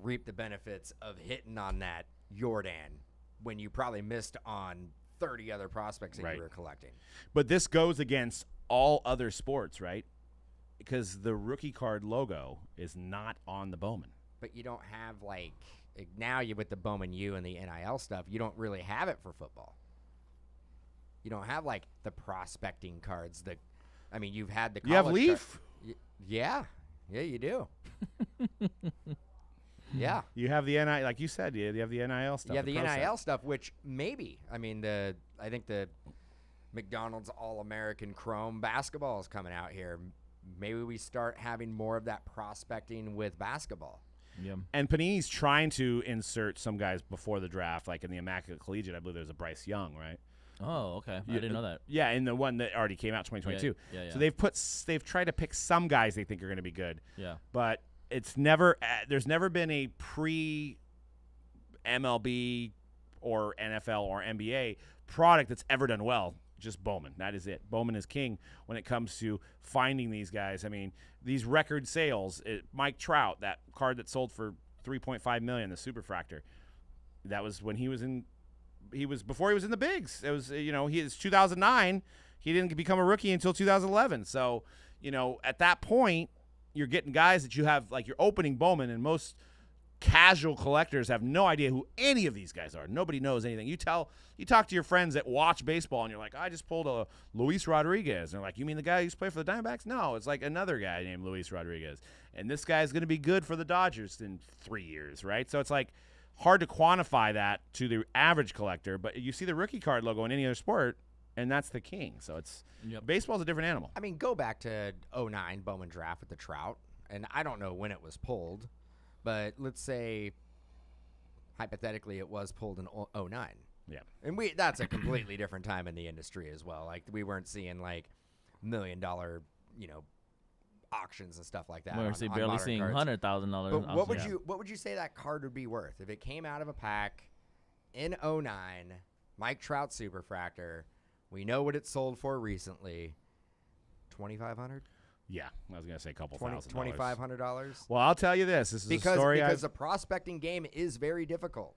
reap the benefits of hitting on that Jordan when you probably missed on 30 other prospects that Right. you were collecting. But this goes against all other sports, right? Because the rookie card logo is not on the Bowman. But you don't have now you with the Bowman U and the NIL stuff, you don't really have it for football. You don't have the prospecting cards. You've had the college You have Leaf? Yeah, you do. Yeah. You have the NIL, like you said, you have the NIL stuff. Yeah, the pro NIL set. stuff, which maybe, I think the McDonald's All-American Chrome basketball is coming out here. Maybe we start having more of that prospecting with basketball. Yeah. And Panini's trying to insert some guys before the draft, like in the Immaculate Collegiate. I believe there's a Bryce Young, right? Oh, okay. I didn't know that. Yeah, in the one that already came out 2022. Yeah. So they've tried to pick some guys they think are going to be good. Yeah. But it's never there's never been a pre MLB or NFL or NBA product that's ever done well. Just Bowman. That is it. Bowman is king when it comes to finding these guys. I mean, these record sales. Mike Trout, that card that sold for $3.5 million, the Superfractor. That was when he was before he was in the bigs. It was he is 2009. He didn't become a rookie until 2011. So at that point, you're getting guys that you have your opening Bowman, and most casual collectors have no idea who any of these guys are. Nobody knows anything. You talk to your friends that watch baseball, and you're like, I just pulled a Luis Rodriguez. And they're like, you mean the guy who used to play for the Diamondbacks? No, it's another guy named Luis Rodriguez. And this guy's going to be good for the Dodgers in 3 years, right? So it's hard to quantify that to the average collector, but you see the rookie card logo in any other sport, and that's the king. So baseball's a different animal. I mean, go back to 2009 Bowman draft with the Trout, and I don't know when it was pulled, but let's say hypothetically it was pulled in 2009. Yeah. And that's a completely different time in the industry as well. We weren't seeing $1 million, auctions and stuff like that. We're barely seeing $100,000. But what would you say that card would be worth if it came out of a pack in 2009? Mike Trout Superfractor. We know what it sold for recently. $2,500. Yeah, I was going to say a couple thousand. $2,500. Well, I'll tell you this. This is a story because the prospecting game is very difficult.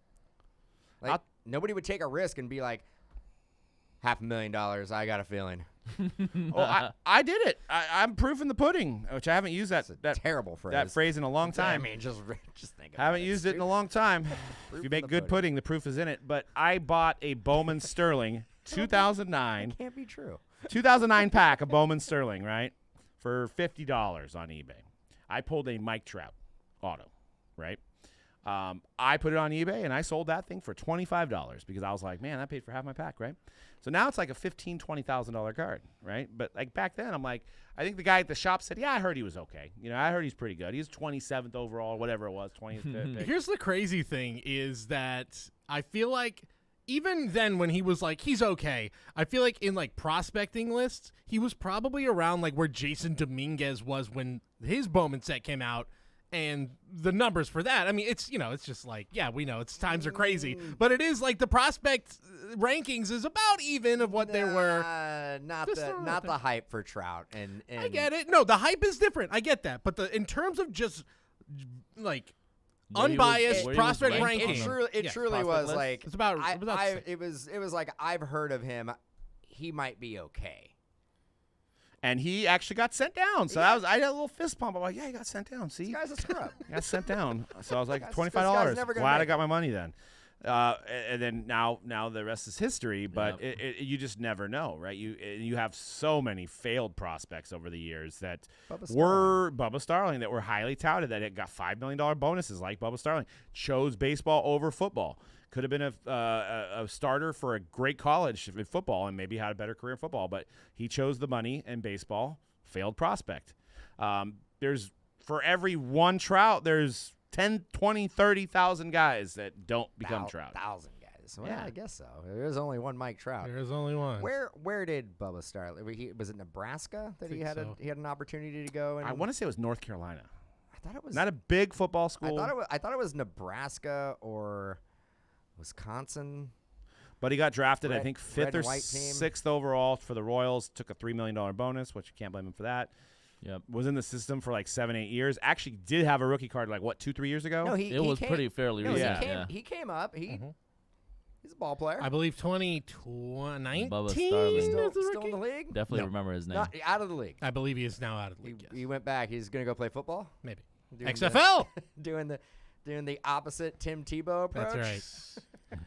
Nobody would take a risk and be like, $500,000. I got a feeling. Well, I did it. I'm proof in the pudding, which I haven't used that terrible phrase. That phrase in a long time. I mean, just think about haven't used it in a long time. If you make good pudding, the proof is in it. But I bought a Bowman Sterling 2009. That can't be true. 2009 pack of Bowman Sterling, right, for $50 on eBay. I pulled a Mike Trout auto, right? I put it on eBay, and I sold that thing for $25 because I was like, man, I paid for half my pack, right? So now it's a $15,000, $20,000 card, right? But back then, I'm like, I think the guy at the shop said, yeah, I heard he was okay. I heard he's pretty good. He's 27th overall, whatever it was, 20th pick. Here's the crazy thing is that I feel like even then when he was he's okay, I feel like in prospecting lists, he was probably around where Jason Dominguez was when his Bowman set came out. And the numbers for that, I mean, it's it's just we know times are crazy, but it is the prospect rankings is about even of what they were. Not the hype for Trout, and I get it. No, the hype is different. I get that, but in terms of just unbiased prospect ranking, it truly was it's about. It was I've heard of him. He might be okay. And he actually got sent down. So I had a little fist pump. I'm like, yeah, he got sent down. See? This guy's a scrub. He got sent down. So I was like, $25. Glad I got my money then. And then now the rest is history. But you just never know, right? You have so many failed prospects over the years that were Bubba Starling that were highly touted that it got $5 million bonuses like Bubba Starling. Chose baseball over football. Could have been a starter for a great college in football and maybe had a better career in football, but he chose the money in baseball. Failed prospect. There's for every one Trout, there's 10, 20, 30,000 guys that don't become Trout. 1,000 guys. is. Well, Yeah. I guess so. There is only one Mike Trout. There is only one. Where did Bubba start? Was it Nebraska that he think had so. he had an opportunity to go? And I want to say it was North Carolina. I thought it was Not a big football I school, thought it was Nebraska or Wisconsin. but he got drafted, I Red- think, red 5th or and white team. 6th overall for the Royals. Took a $3 million bonus, which you can't blame him for that. Yep. Was in the system for like 7-8 years. Actually did have a rookie card like, 2-3 years ago? No, It was pretty fairly No, recent. Yeah. he came up. He's a ball player. I believe 2019 Bubba is Starling. the still rookie? in the league. Definitely No. remember his name. Not out of the league. I believe he is now out of the league. Yes. He went back. He's gonna go play football. Maybe. Doing XFL. doing the opposite Tim Tebow approach. That's right.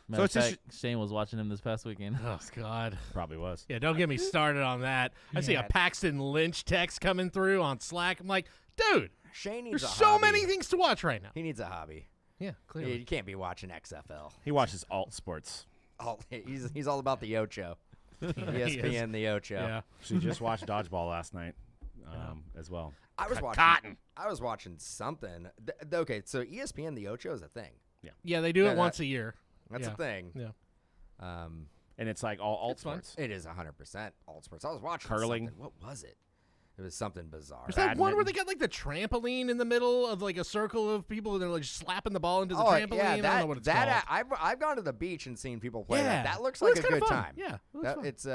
Matter it's of just- fact, Shane was watching him this past weekend. Oh God. Probably was. Yeah, don't get me started on that. I see a Yeah. Paxton Lynch text coming through on Slack. I'm like, dude, Shane needs there's a so hobby. many things to watch right now. He needs a hobby. Yeah, clearly. You can't be watching XFL. He watches alt sports. He's all about the Ocho. ESPN the Ocho. Yeah. She just watched dodgeball last night as well. I was watching. Cotton. I was watching something. Okay, so ESPN the Ocho is a thing. Yeah, they do Yeah, it once a year. That's Yeah. a thing. Yeah. And it's like all alt It's fun. sports. It is 100% alt sports. I was watching Curling. something. What was it? It was something bizarre. Is that one where Badminton. they got like the trampoline in the middle of like a circle of people and they're like slapping the ball into the Oh, trampoline? yeah, I don't know what it's that called. I've gone to the beach and seen people play Yeah. that. That looks Well, like it's a kinda good fun. time. Yeah, it looks fun. It's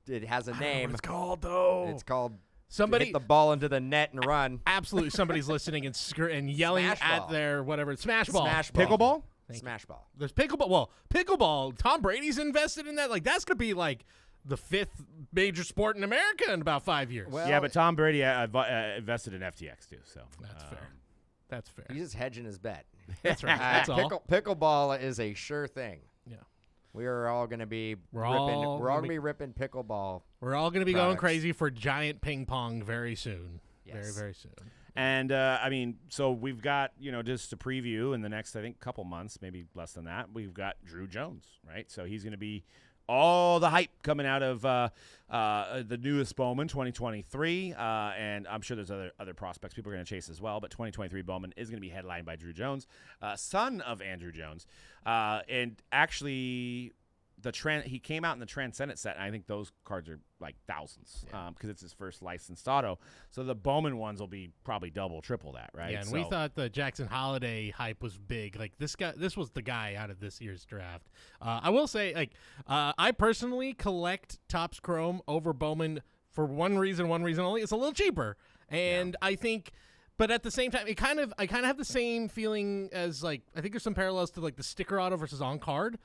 it has a I don't know name. what it's called though. It's called Somebody hit the ball into the net and run. absolutely somebody's listening and and yelling Smash at ball. their whatever smash ball. Smash ball. Pickleball? Thank you. Smash ball. There's pickleball. Well, pickleball. Tom Brady's invested in that. Like that's gonna be like the 5th major sport in America in about 5 years. Well, Yeah, but Tom Brady invested in FTX too. So That's fair. That's fair. he's just hedging his bet. That's right. That's all. Pickleball is a sure thing. Yeah. We are all going to be We're ripping. all We're all gonna going to be ripping pickleball. We're all gonna be going Products. crazy for giant ping pong very soon. Very, Yes. very soon. And I mean, so we've got, just to preview in the next, I think, couple months, maybe less than that, we've got Drew Jones, right? So he's going to be all the hype coming out of the newest Bowman 2023, and I'm sure there's other prospects people are going to chase as well. But 2023 Bowman is going to be headlined by Drew Jones, son of Andrew Jones, and actually. He came out in the Transcendent set, and I think those cards are like thousands because it's his first licensed auto. So the Bowman ones will be probably double, triple that, right? Yeah, and we thought the Jackson Holiday hype was big. Like this was the guy out of this year's draft. I will say, like, I personally collect Topps Chrome over Bowman for one reason only. It's a little cheaper, and I think. But at the same time, I kind of have the same feeling as like I think there's some parallels to like the sticker auto versus on card.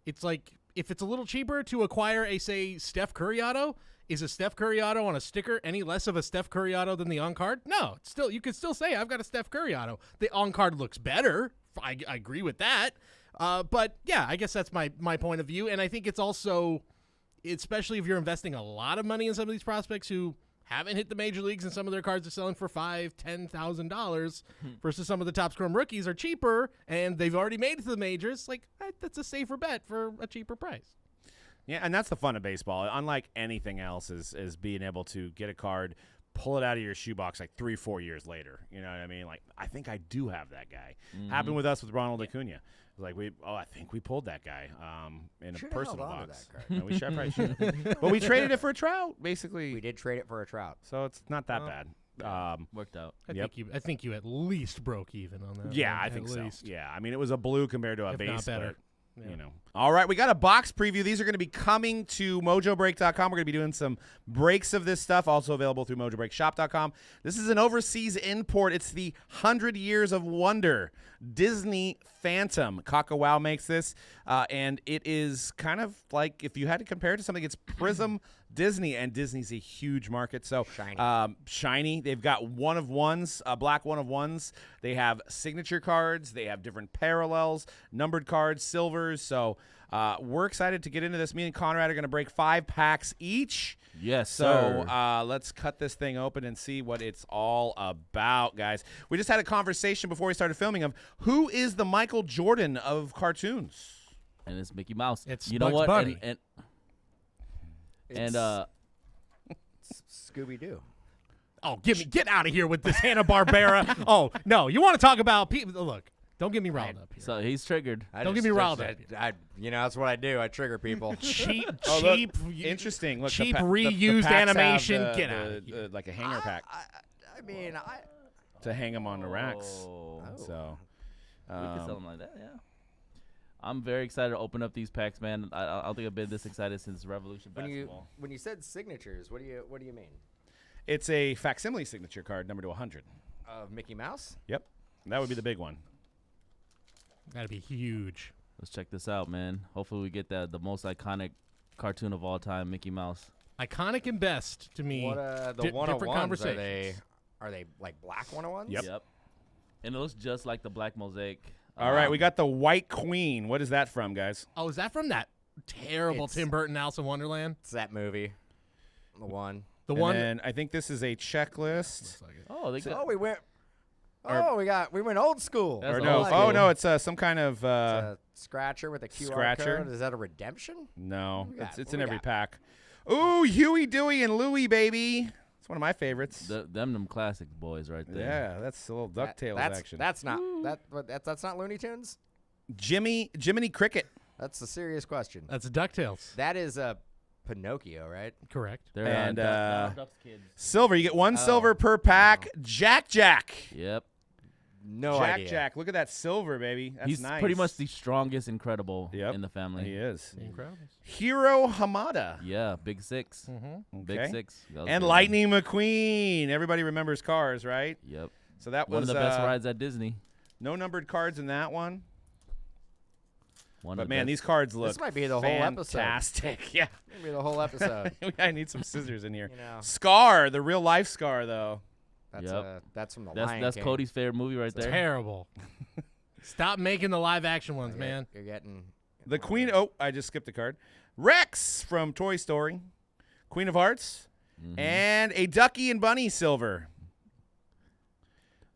It's like if it's a little cheaper to acquire a, say, Steph Curry auto, is a Steph Curry auto on a sticker any less of a Steph Curry auto than the on-card? No. It's still, you could still say, I've got a Steph Curry auto. The on-card looks better. I agree with that. But, yeah, I guess that's my point of view. And I think it's also, especially if you're investing a lot of money in some of these prospects who haven't hit the major leagues and some of their cards are selling for $5,000-$10,000 versus some of the Topps Chrome rookies are cheaper and they've already made it to the majors. Like that's a safer bet for a cheaper price. Yeah, and that's the fun of baseball. Unlike anything else, is being able to get a card, pull it out of your shoebox like 3-4 years later. You know what I mean? Like I think I do have that guy. Happened with us with Ronald Acuna. Like I think we pulled that guy in Should've a personal held on to box. that card. No, we probably should. But we traded it for a Trout, basically. We did trade it for a Trout. So it's not that bad. Worked out. I think you at least broke even on that. Yeah, one, I at think least. so. Yeah, I mean it was a blue compared to a If base, not better. but, All right, we got a box preview. These are going to be coming to Mojobreak.com. We're going to be doing some breaks of this stuff, also available through MojobreakShop.com. This is an overseas import. It's the 100 Years of Wonder Disney Phantom. Kakawow makes this, and it is kind of like, if you had to compare it to something, it's Prizm Disney, and Disney's a huge market. So shiny. They've got one-of-ones, black one-of-ones. They have signature cards. They have different parallels, numbered cards, silvers. So we're excited to get into this. Me and Conrad are going to break 5 packs each. Yes, So sir. let's cut this thing open and see what it's all about, guys. We just had a conversation before we started filming of who is the Michael Jordan of cartoons. And it's Mickey Mouse. It's you know Bugs what? Bunny. And Scooby Doo. Oh, get out of here with this Hanna-Barbera. Oh, no, you want to talk about people. Look, Don't get me riled up here. So he's triggered. Don't get me riled up. That's what I do. I trigger people. Cheap, Oh, look, cheap, interesting. Look, cheap the reused packs have animation. Get out of here. like a hanger pack I mean, to hang them on the racks. Oh. So We can sell them like that, yeah. I'm very excited to open up these packs, man. I don't think I've been this excited since Revolution Basketball. when you said signatures, what do you mean? it's a facsimile signature card, number to 100. Of Mickey Mouse? Yep, that would be the big one. That'd be huge. Let's check this out, man. Hopefully we get the most iconic cartoon of all time, Mickey Mouse. Iconic and best to me. What the different 101s conversations. are they like black 101s? Yep. And it looks just like the black mosaic. All right, we got the White Queen. What is that from, guys? Oh, is that from that terrible Tim Burton Alice in Wonderland? It's that movie. The one. The And one. then I think this is a checklist. Looks like it. Oh, they got Oh, we went. Or- we went old school. That's Or old no? school. Oh no, it's some kind of It's a scratcher with a QR scratcher. code. Is that a redemption? no. What we got? It's What in we every got? pack. Ooh, Huey, Dewey, and Louie, baby. It's one of my favorites. them classic boys right there. Yeah, that's a little DuckTales that's, action. That's not that's not Looney Tunes. Jiminy Cricket. That's a serious question. That's DuckTales. That is a Pinocchio, right? Correct. They're And, Ducks kids. Silver. You get one Oh. silver per pack. Jack. Yep. No Jack. idea. Look at that silver, baby. That's He's nice. pretty much the strongest Incredible Yep. in the family. He is. Incredible. Hiro Hamada. Yeah, Big Six. Mm-hmm. Big Okay. Six. That was And good. Lightning McQueen. Everybody remembers Cars, right? Yep. So that One was of the best rides at Disney. no numbered cards in that one. One But of the man, best. these cards look This might be the whole episode. fantastic. Yeah. Maybe the whole episode. I need some scissors in here. You know. Scar, the real life Scar, though. That's from the That's Lion King. Cody's favorite movie right there. Terrible. Stop making the live action ones, You're- man. You're getting The Queen. Oh, I just skipped a card. Rex from Toy Story. Queen of Hearts. Mhm. And a Ducky and Bunny silver.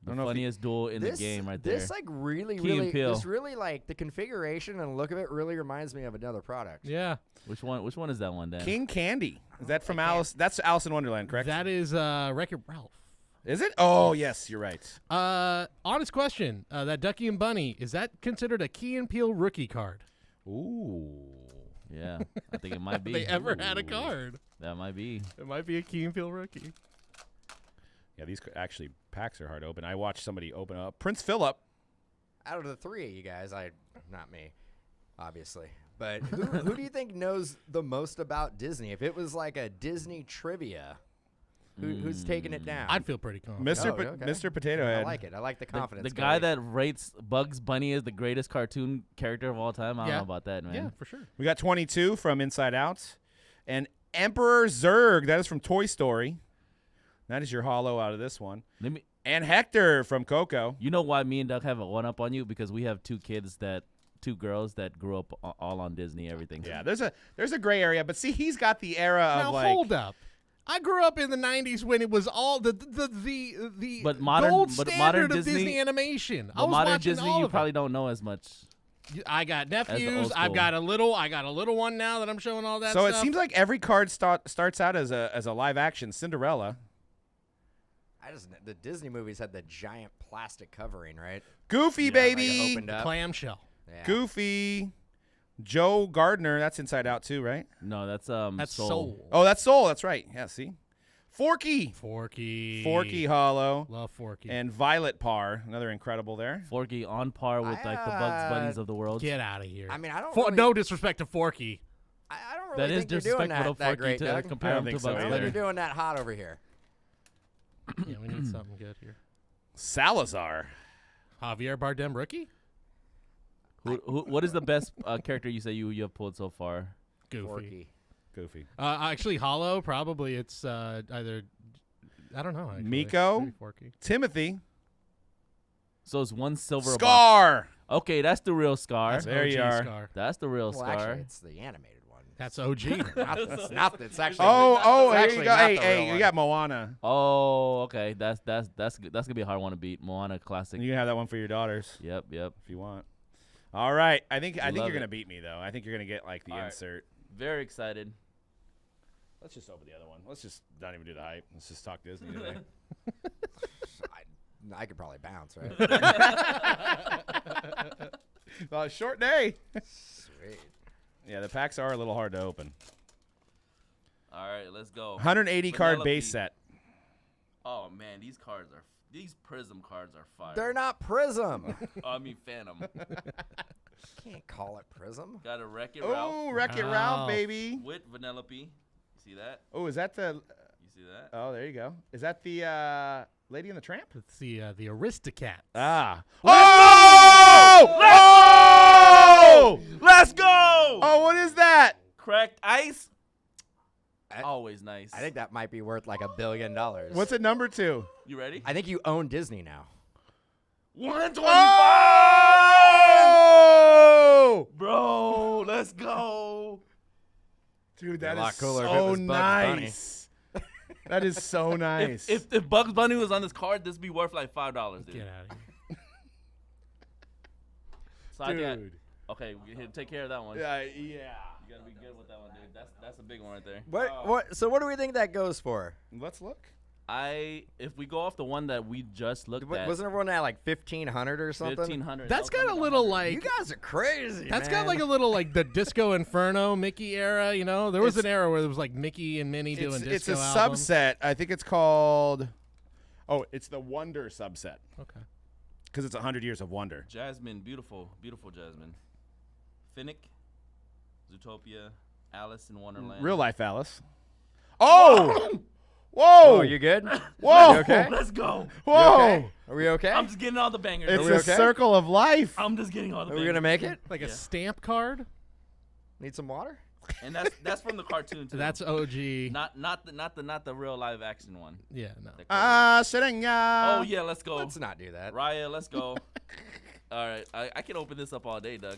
The don't know if funniest duel in the game right there. This like really, Key and really, Peele. this really like the configuration and look of it really reminds me of another product. Yeah. Which one is that one, Dan? King Candy. Is that from Alice? That's Alice in Wonderland, correct? That is Wreck-It Ralph. Is it? Oh, yes, you're right. Honest question. That Ducky and Bunny, is that considered a Key and Peele rookie card? Ooh. Yeah, I think it might be. They ever had a Ooh, card? That might be. It might be a Key and Peele rookie. Yeah, these actually packs are hard to open. I watched somebody open up Prince Philip. Out of the three of you guys, not me, obviously, but who do you think knows the most about Disney? If it was like a Disney trivia, who's taking it down? I'd feel pretty confident. Mr. Potato Head. I like it. I like the confidence. The guy Cody. that rates Bugs Bunny as the greatest cartoon character of all time. I don't Yeah. know about that, man. Yeah, for sure. We got 22 from Inside Out. And Emperor Zurg, that is from Toy Story. That is your hollow out of this one. Let me. And Hector from Coco. You know why me and Doug have a one up on you? Because we have two girls that grew up all on Disney, everything. Yeah, there's a gray area, but see, he's got the era of Now like. hold up. I grew up in the '90s when it was all the But modern- gold but standard modern of Disney- Disney animation. I But was modern watching Disney, all you of probably it. don't know as much. I got nephews. old I've school. got a little one now that I'm showing all that So stuff. it seems like every card starts out as a live action Cinderella. The Disney movies had the giant plastic covering, right? Goofy, Like it baby. opened up. clamshell. Yeah. Goofy. Joe Gardner, that's Inside Out too, right? No, that's That's Soul. Oh, that's Soul. That's right. Yeah, see? Forky. Forky. Hollow. Love Forky. And Violet Parr, another incredible there. Forky on par with like the Bugs Bunnies of the world. Get out of here. I mean, I don't. For, really, no disrespect to Forky. I don't That really is think you're doing disrespectful to that Forky great, to Doug. compare I him don't to think so Bugs I don't either. think Bunny. you're doing that hot over here. Yeah, we need something good here. Salazar. Javier Bardem rookie? What is the best character you say you have pulled so far? Goofy. Forky. Goofy. Actually, Hollow, probably it's either, I don't know. Actually. Miko? Maybe Forky. Timothy. So it's one silver box. Scar. Okay, that's the real Scar. That's There OG you are. Scar. That's the real Well, Scar. actually, it's the animated one. That's OG. It's not. It's actually. Oh, it's here actually you go. not Hey, the hey, real you one. got Moana. Oh, okay. That's gonna be a hard one to beat. Moana classic. You can have that one for your daughters Yep. if you want. All right. I think love you're it. gonna beat me though. I think you're gonna get like the All right. insert. Very excited. Let's just open the other one. Let's just not even do the hype. Let's just talk Disney today. I could probably bounce, right? Short day. Sweet. Yeah, the packs are a little hard to open. All right, let's go. 180 card Vanellope. base set. Oh man, these Prizm cards are fire. They're not Prizm. Oh, I mean Phantom. Can't call it Prizm. Got a Wreck-It Oh, Ralph Wreck-It Wow. Ralph, baby. with Vanellope. You see that? Oh, is that the? You see that? Oh, there you go. Is that the Lady and the Tramp? It's the Aristocats. Ah. Oh! Let's go! Oh, what is that? Cracked ice. I- Always nice. I think that might be worth like $1 billion. What's it number 2? You ready? I think you own Disney now. 125. Oh! Bro, let's go. Dude, Be a that lot is cooler if it so was Bugs Bunny. nice. That is so nice. If Bugs Bunny was on this card, this would be worth like $5, dude. Get out of here. So I think Dude. okay, take care of that one. Yeah. You gotta be good with that one, dude. That's a big one right there. What do we think that goes for? Let's look. If we go off the one that we just looked at, Wasn't everyone at like 1,500 or something? 1,500. That's got a little like. You guys are crazy. That's man. got like a little like the Disco Inferno Mickey era, you know? There was an era where there was like Mickey and Minnie doing disco It's a albums. subset. I think it's called. Oh, it's the Wonder subset Okay. because it's 100 years of Wonder. Jasmine, beautiful Jasmine. Finnick, Zootopia, Alice in Wonderland. Real life Alice. Oh! Whoa! Oh, you good? Whoa! You okay? Let's go. Whoa! Okay? Are we okay? I'm just getting all the bangers. It's we a okay? circle of life. I'm just getting all the Are bangers. we gonna make it? Like a Yeah. stamp card? Need some water? And that's from the cartoon too. That's OG. not the real live action one. Yeah, no. The cartoon. Serenga. Oh yeah, let's go. Let's not do that. Raya, let's go. All right, I can open this up all day, Doug.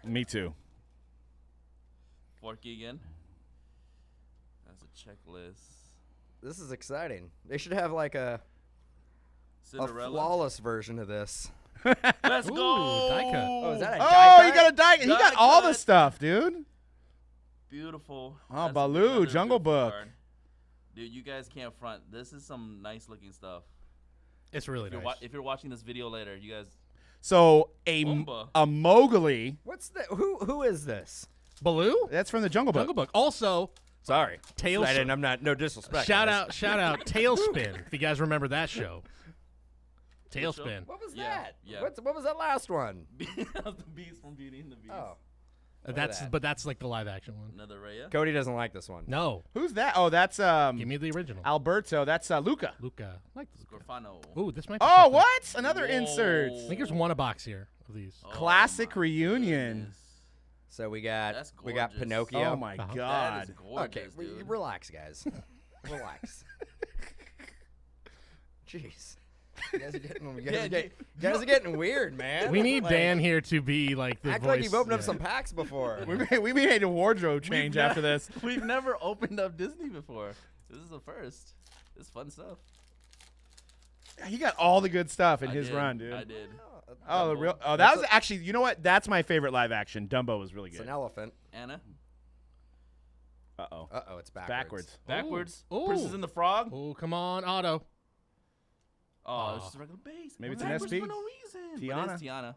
Me too. Forky again. That's a checklist. This is exciting. They should have like a Cinderella. flawless version of this. Let's Ooh, go. die cut. Oh, is that a Oh, die you cut? got a die. He Die got all the cut. stuff, dude. Beautiful. Oh, That's Baloo, another Jungle beautiful Book. card. Dude, you guys can't front. This is some nice looking stuff. It's really nice. If you're watching this video later, you guys. So Pumbaa. a Mowgli. What's the who is this? Baloo? That's from the Jungle Book. Jungle Book. Also, Sorry. Tailspin. I'm not no disrespect. Shout guys. out Tailspin, if you guys remember that show. show? Tailspin. What was Yeah, that? yeah. What was that last one? The Beast from Beauty and the Beast. Oh. That's like the live action one. Another Raya. Cody doesn't like this one. No. Who's that? Oh, that's Give me the original. Alberto. That's Luca. Luca. I like Luca. Scorfano. Ooh, this might be Oh, something. what? Another Whoa. insert. I think there's one a box here of these. Oh Classic my reunion. goodness. So we got That's gorgeous. Pinocchio. Oh my Uh-huh. That God. is gorgeous, Okay, dude. relax, guys. Relax. Jeez. You guys are getting, guys are getting weird, man. We need Like, Dan here to be like the Act voice. like you've opened up yeah. some packs before. We made a wardrobe change after this. We've never opened up Disney before. This is the first. This is fun stuff. He got all the good stuff in I his did. run, dude. I did. Oh, the Dumbo. real. Oh, that was actually. You know what? That's my favorite live action. Dumbo was really It's good. an elephant. Anna. Uh oh. Uh-oh, it's backwards. Backwards. Backwards. Ooh. Princess and the Frog. Oh, come on, Otto. Oh, it's just a regular base. Maybe it's an Backwards SP? for no reason. Tiana. But it's Tiana.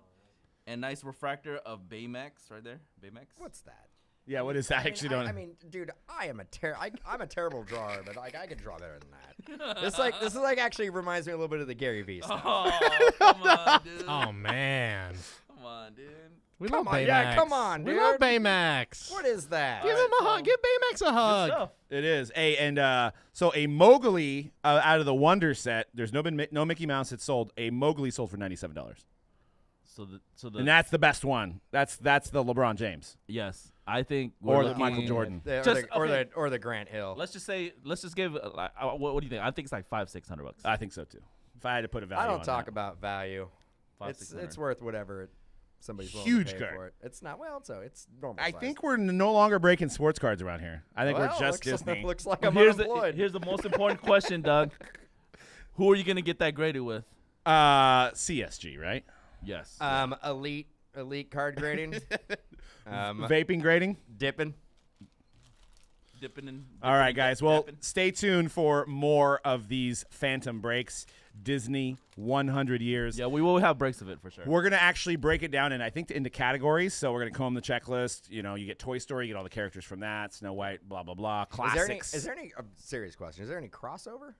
And nice refractor of Baymax right there. Baymax. What's that? Yeah. What is that? I actually don't. I mean, dude, I'm a terrible drawer, but like I could draw better than that. This is like actually reminds me a little bit of the Gary Vee stuff. Oh, come on, dude. Oh man, Come on, dude. we Come love on, Baymax. yeah, come on, We dude. love Baymax. What is that? Give him a hug. Give Baymax a Good hug. stuff. It is. So a Mowgli out of the Wonder set. There's no Mickey Mouse. It's sold. A Mowgli sold for $97, So the and that's the best one. That's the LeBron James yes, I think or we're the looking, Michael Jordan. Just- The Grant Hill. Let's just give. What do you think? I think it's like $500-$600. I think so too. If I had to put a value, I don't on talk that. about value. It's $500-$600. worth whatever somebody's willing Huge to pay card. for it. It's not it's normal. I size. think we're no longer breaking sports cards around here. I think Well, we're just looks, Disney. Looks like I'm Here's unemployed. here's the most important question, Doug. Who are you gonna get that graded with? CSG, right? Yes. Elite card grading. Vaping grading. Dipping. Dipping in. All right, guys. Well, tapping. stay tuned for more of these Phantom breaks. Disney 100 years. Yeah, we will have breaks of it for sure. We're going to actually break it down into categories. So we're going to comb the checklist. You know, you get Toy Story, you get all the characters from that, Snow White, blah, blah, blah. Classics. Is there any serious question? Is there any crossover?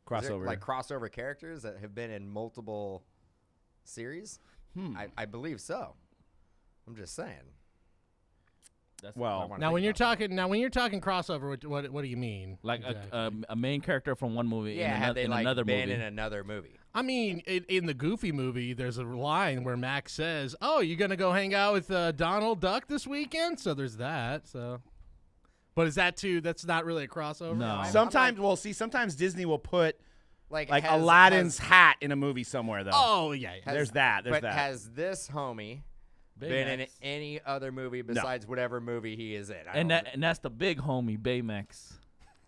Crossover. Like crossover characters that have been in multiple series? I believe so. I'm just saying. That's Well, what I wanna Now think when you're about. talking crossover, what do you mean? like exactly? a main character from one movie Yeah, in, have they in like another been movie. in another movie? I mean, in the Goofy movie, there's a line where Max says, "Oh, you gonna go hang out with Donald Duck this weekend?" So there's that. So, but is that too? That's not really a crossover. No. Sometimes Disney will put Like like Aladdin's hat in a movie somewhere, though. Oh yeah. There's that. But has this homie been in Baymax. any other movie besides whatever movie he is in? And that's the big homie Baymax.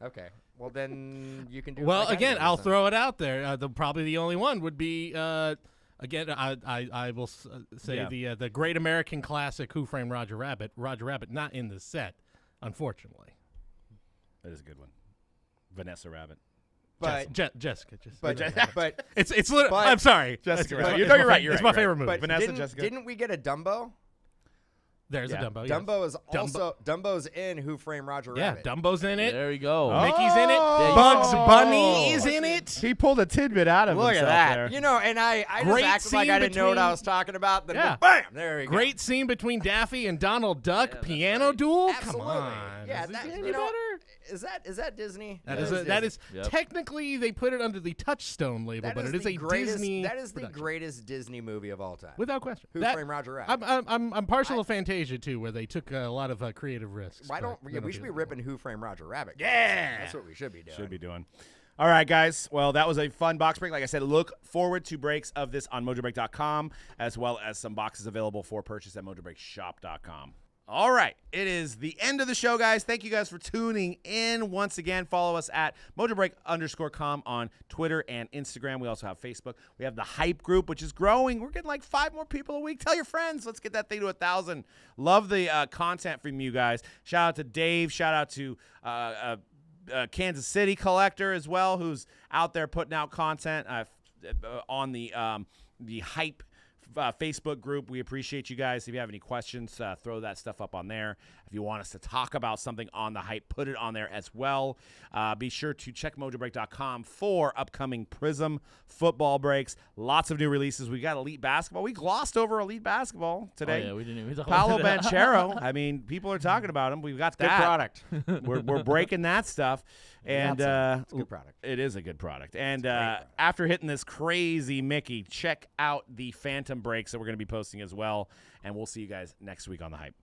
Okay. Well, then you can do. Well, like again, anything, I'll so. throw it out there. Probably the only one would be again. I will say the great American classic Who Framed Roger Rabbit. Roger Rabbit not in the set, unfortunately. That is a good one. Vanessa Rabbit. But Jessica. but It's literally. but- I'm sorry, Jessica It's- Rabbit. it's No, my you're fa- right, you're It's right, my you're favorite right. movie. but Vanessa didn't, Jessica. didn't we get a Dumbo? There's Yeah. a Dumbo. Yes. Dumbo is Dumbo. also Dumbo's in Who Framed Roger Yeah, Rabbit. Dumbo's in it. There you go. Oh. Mickey's in it. Oh. Bugs Bunny is in it. He pulled a tidbit out of Look at himself that. there. You know, and I Great just acted like scene I didn't know what I between- was talking about. Then Yeah. bam, there we go. Great scene between Daffy and Donald Duck. that's piano right. duel. Absolutely. Come on. Yeah, Is it that, any you know, better? is that Disney? That Disney. is Yep. technically they put it under the Touchstone label, That but is it is the a greatest, Disney. That is the production. greatest Disney movie of all time. Without question. Who That- Framed Roger Rabbit? I'm partial to Fantasia too, where they took a lot of creative risks. Why but don't they we do should be that ripping Who Framed Roger Rabbit? Yeah. That's what we should be doing. Should be doing. All right, guys. Well, that was a fun box break. Like I said, look forward to breaks of this on Mojobreak.com, as well as some boxes available for purchase at MojobreakShop.com. All right. It is the end of the show, guys. Thank you guys for tuning in once again. Follow us at Mojobreak_com on Twitter and Instagram. We also have Facebook. We have the Hype group, which is growing. We're getting like 5 more people a week. Tell your friends. Let's get that thing to 1,000. Love the content from you guys. Shout out to Dave. Shout out to Kansas City Collector as well, who's out there putting out content on the Hype Facebook group. We appreciate you guys. If you have any questions, throw that stuff up on there. If you want us to talk about something on the Hype, put it on there as well. Be sure to check Mojobreak.com for upcoming Prizm football breaks. Lots of new releases. We got Elite Basketball. We glossed over Elite Basketball today. Oh, yeah, we didn't even talk Paolo about that. Banchero. I mean, people are talking about him. We've got Good that. product. We're breaking that stuff. And it's a good product. it is a good product. And product. after hitting this crazy Mickey, check out the Phantom breaks that we're going to be posting as well. And we'll see you guys next week on The Hype.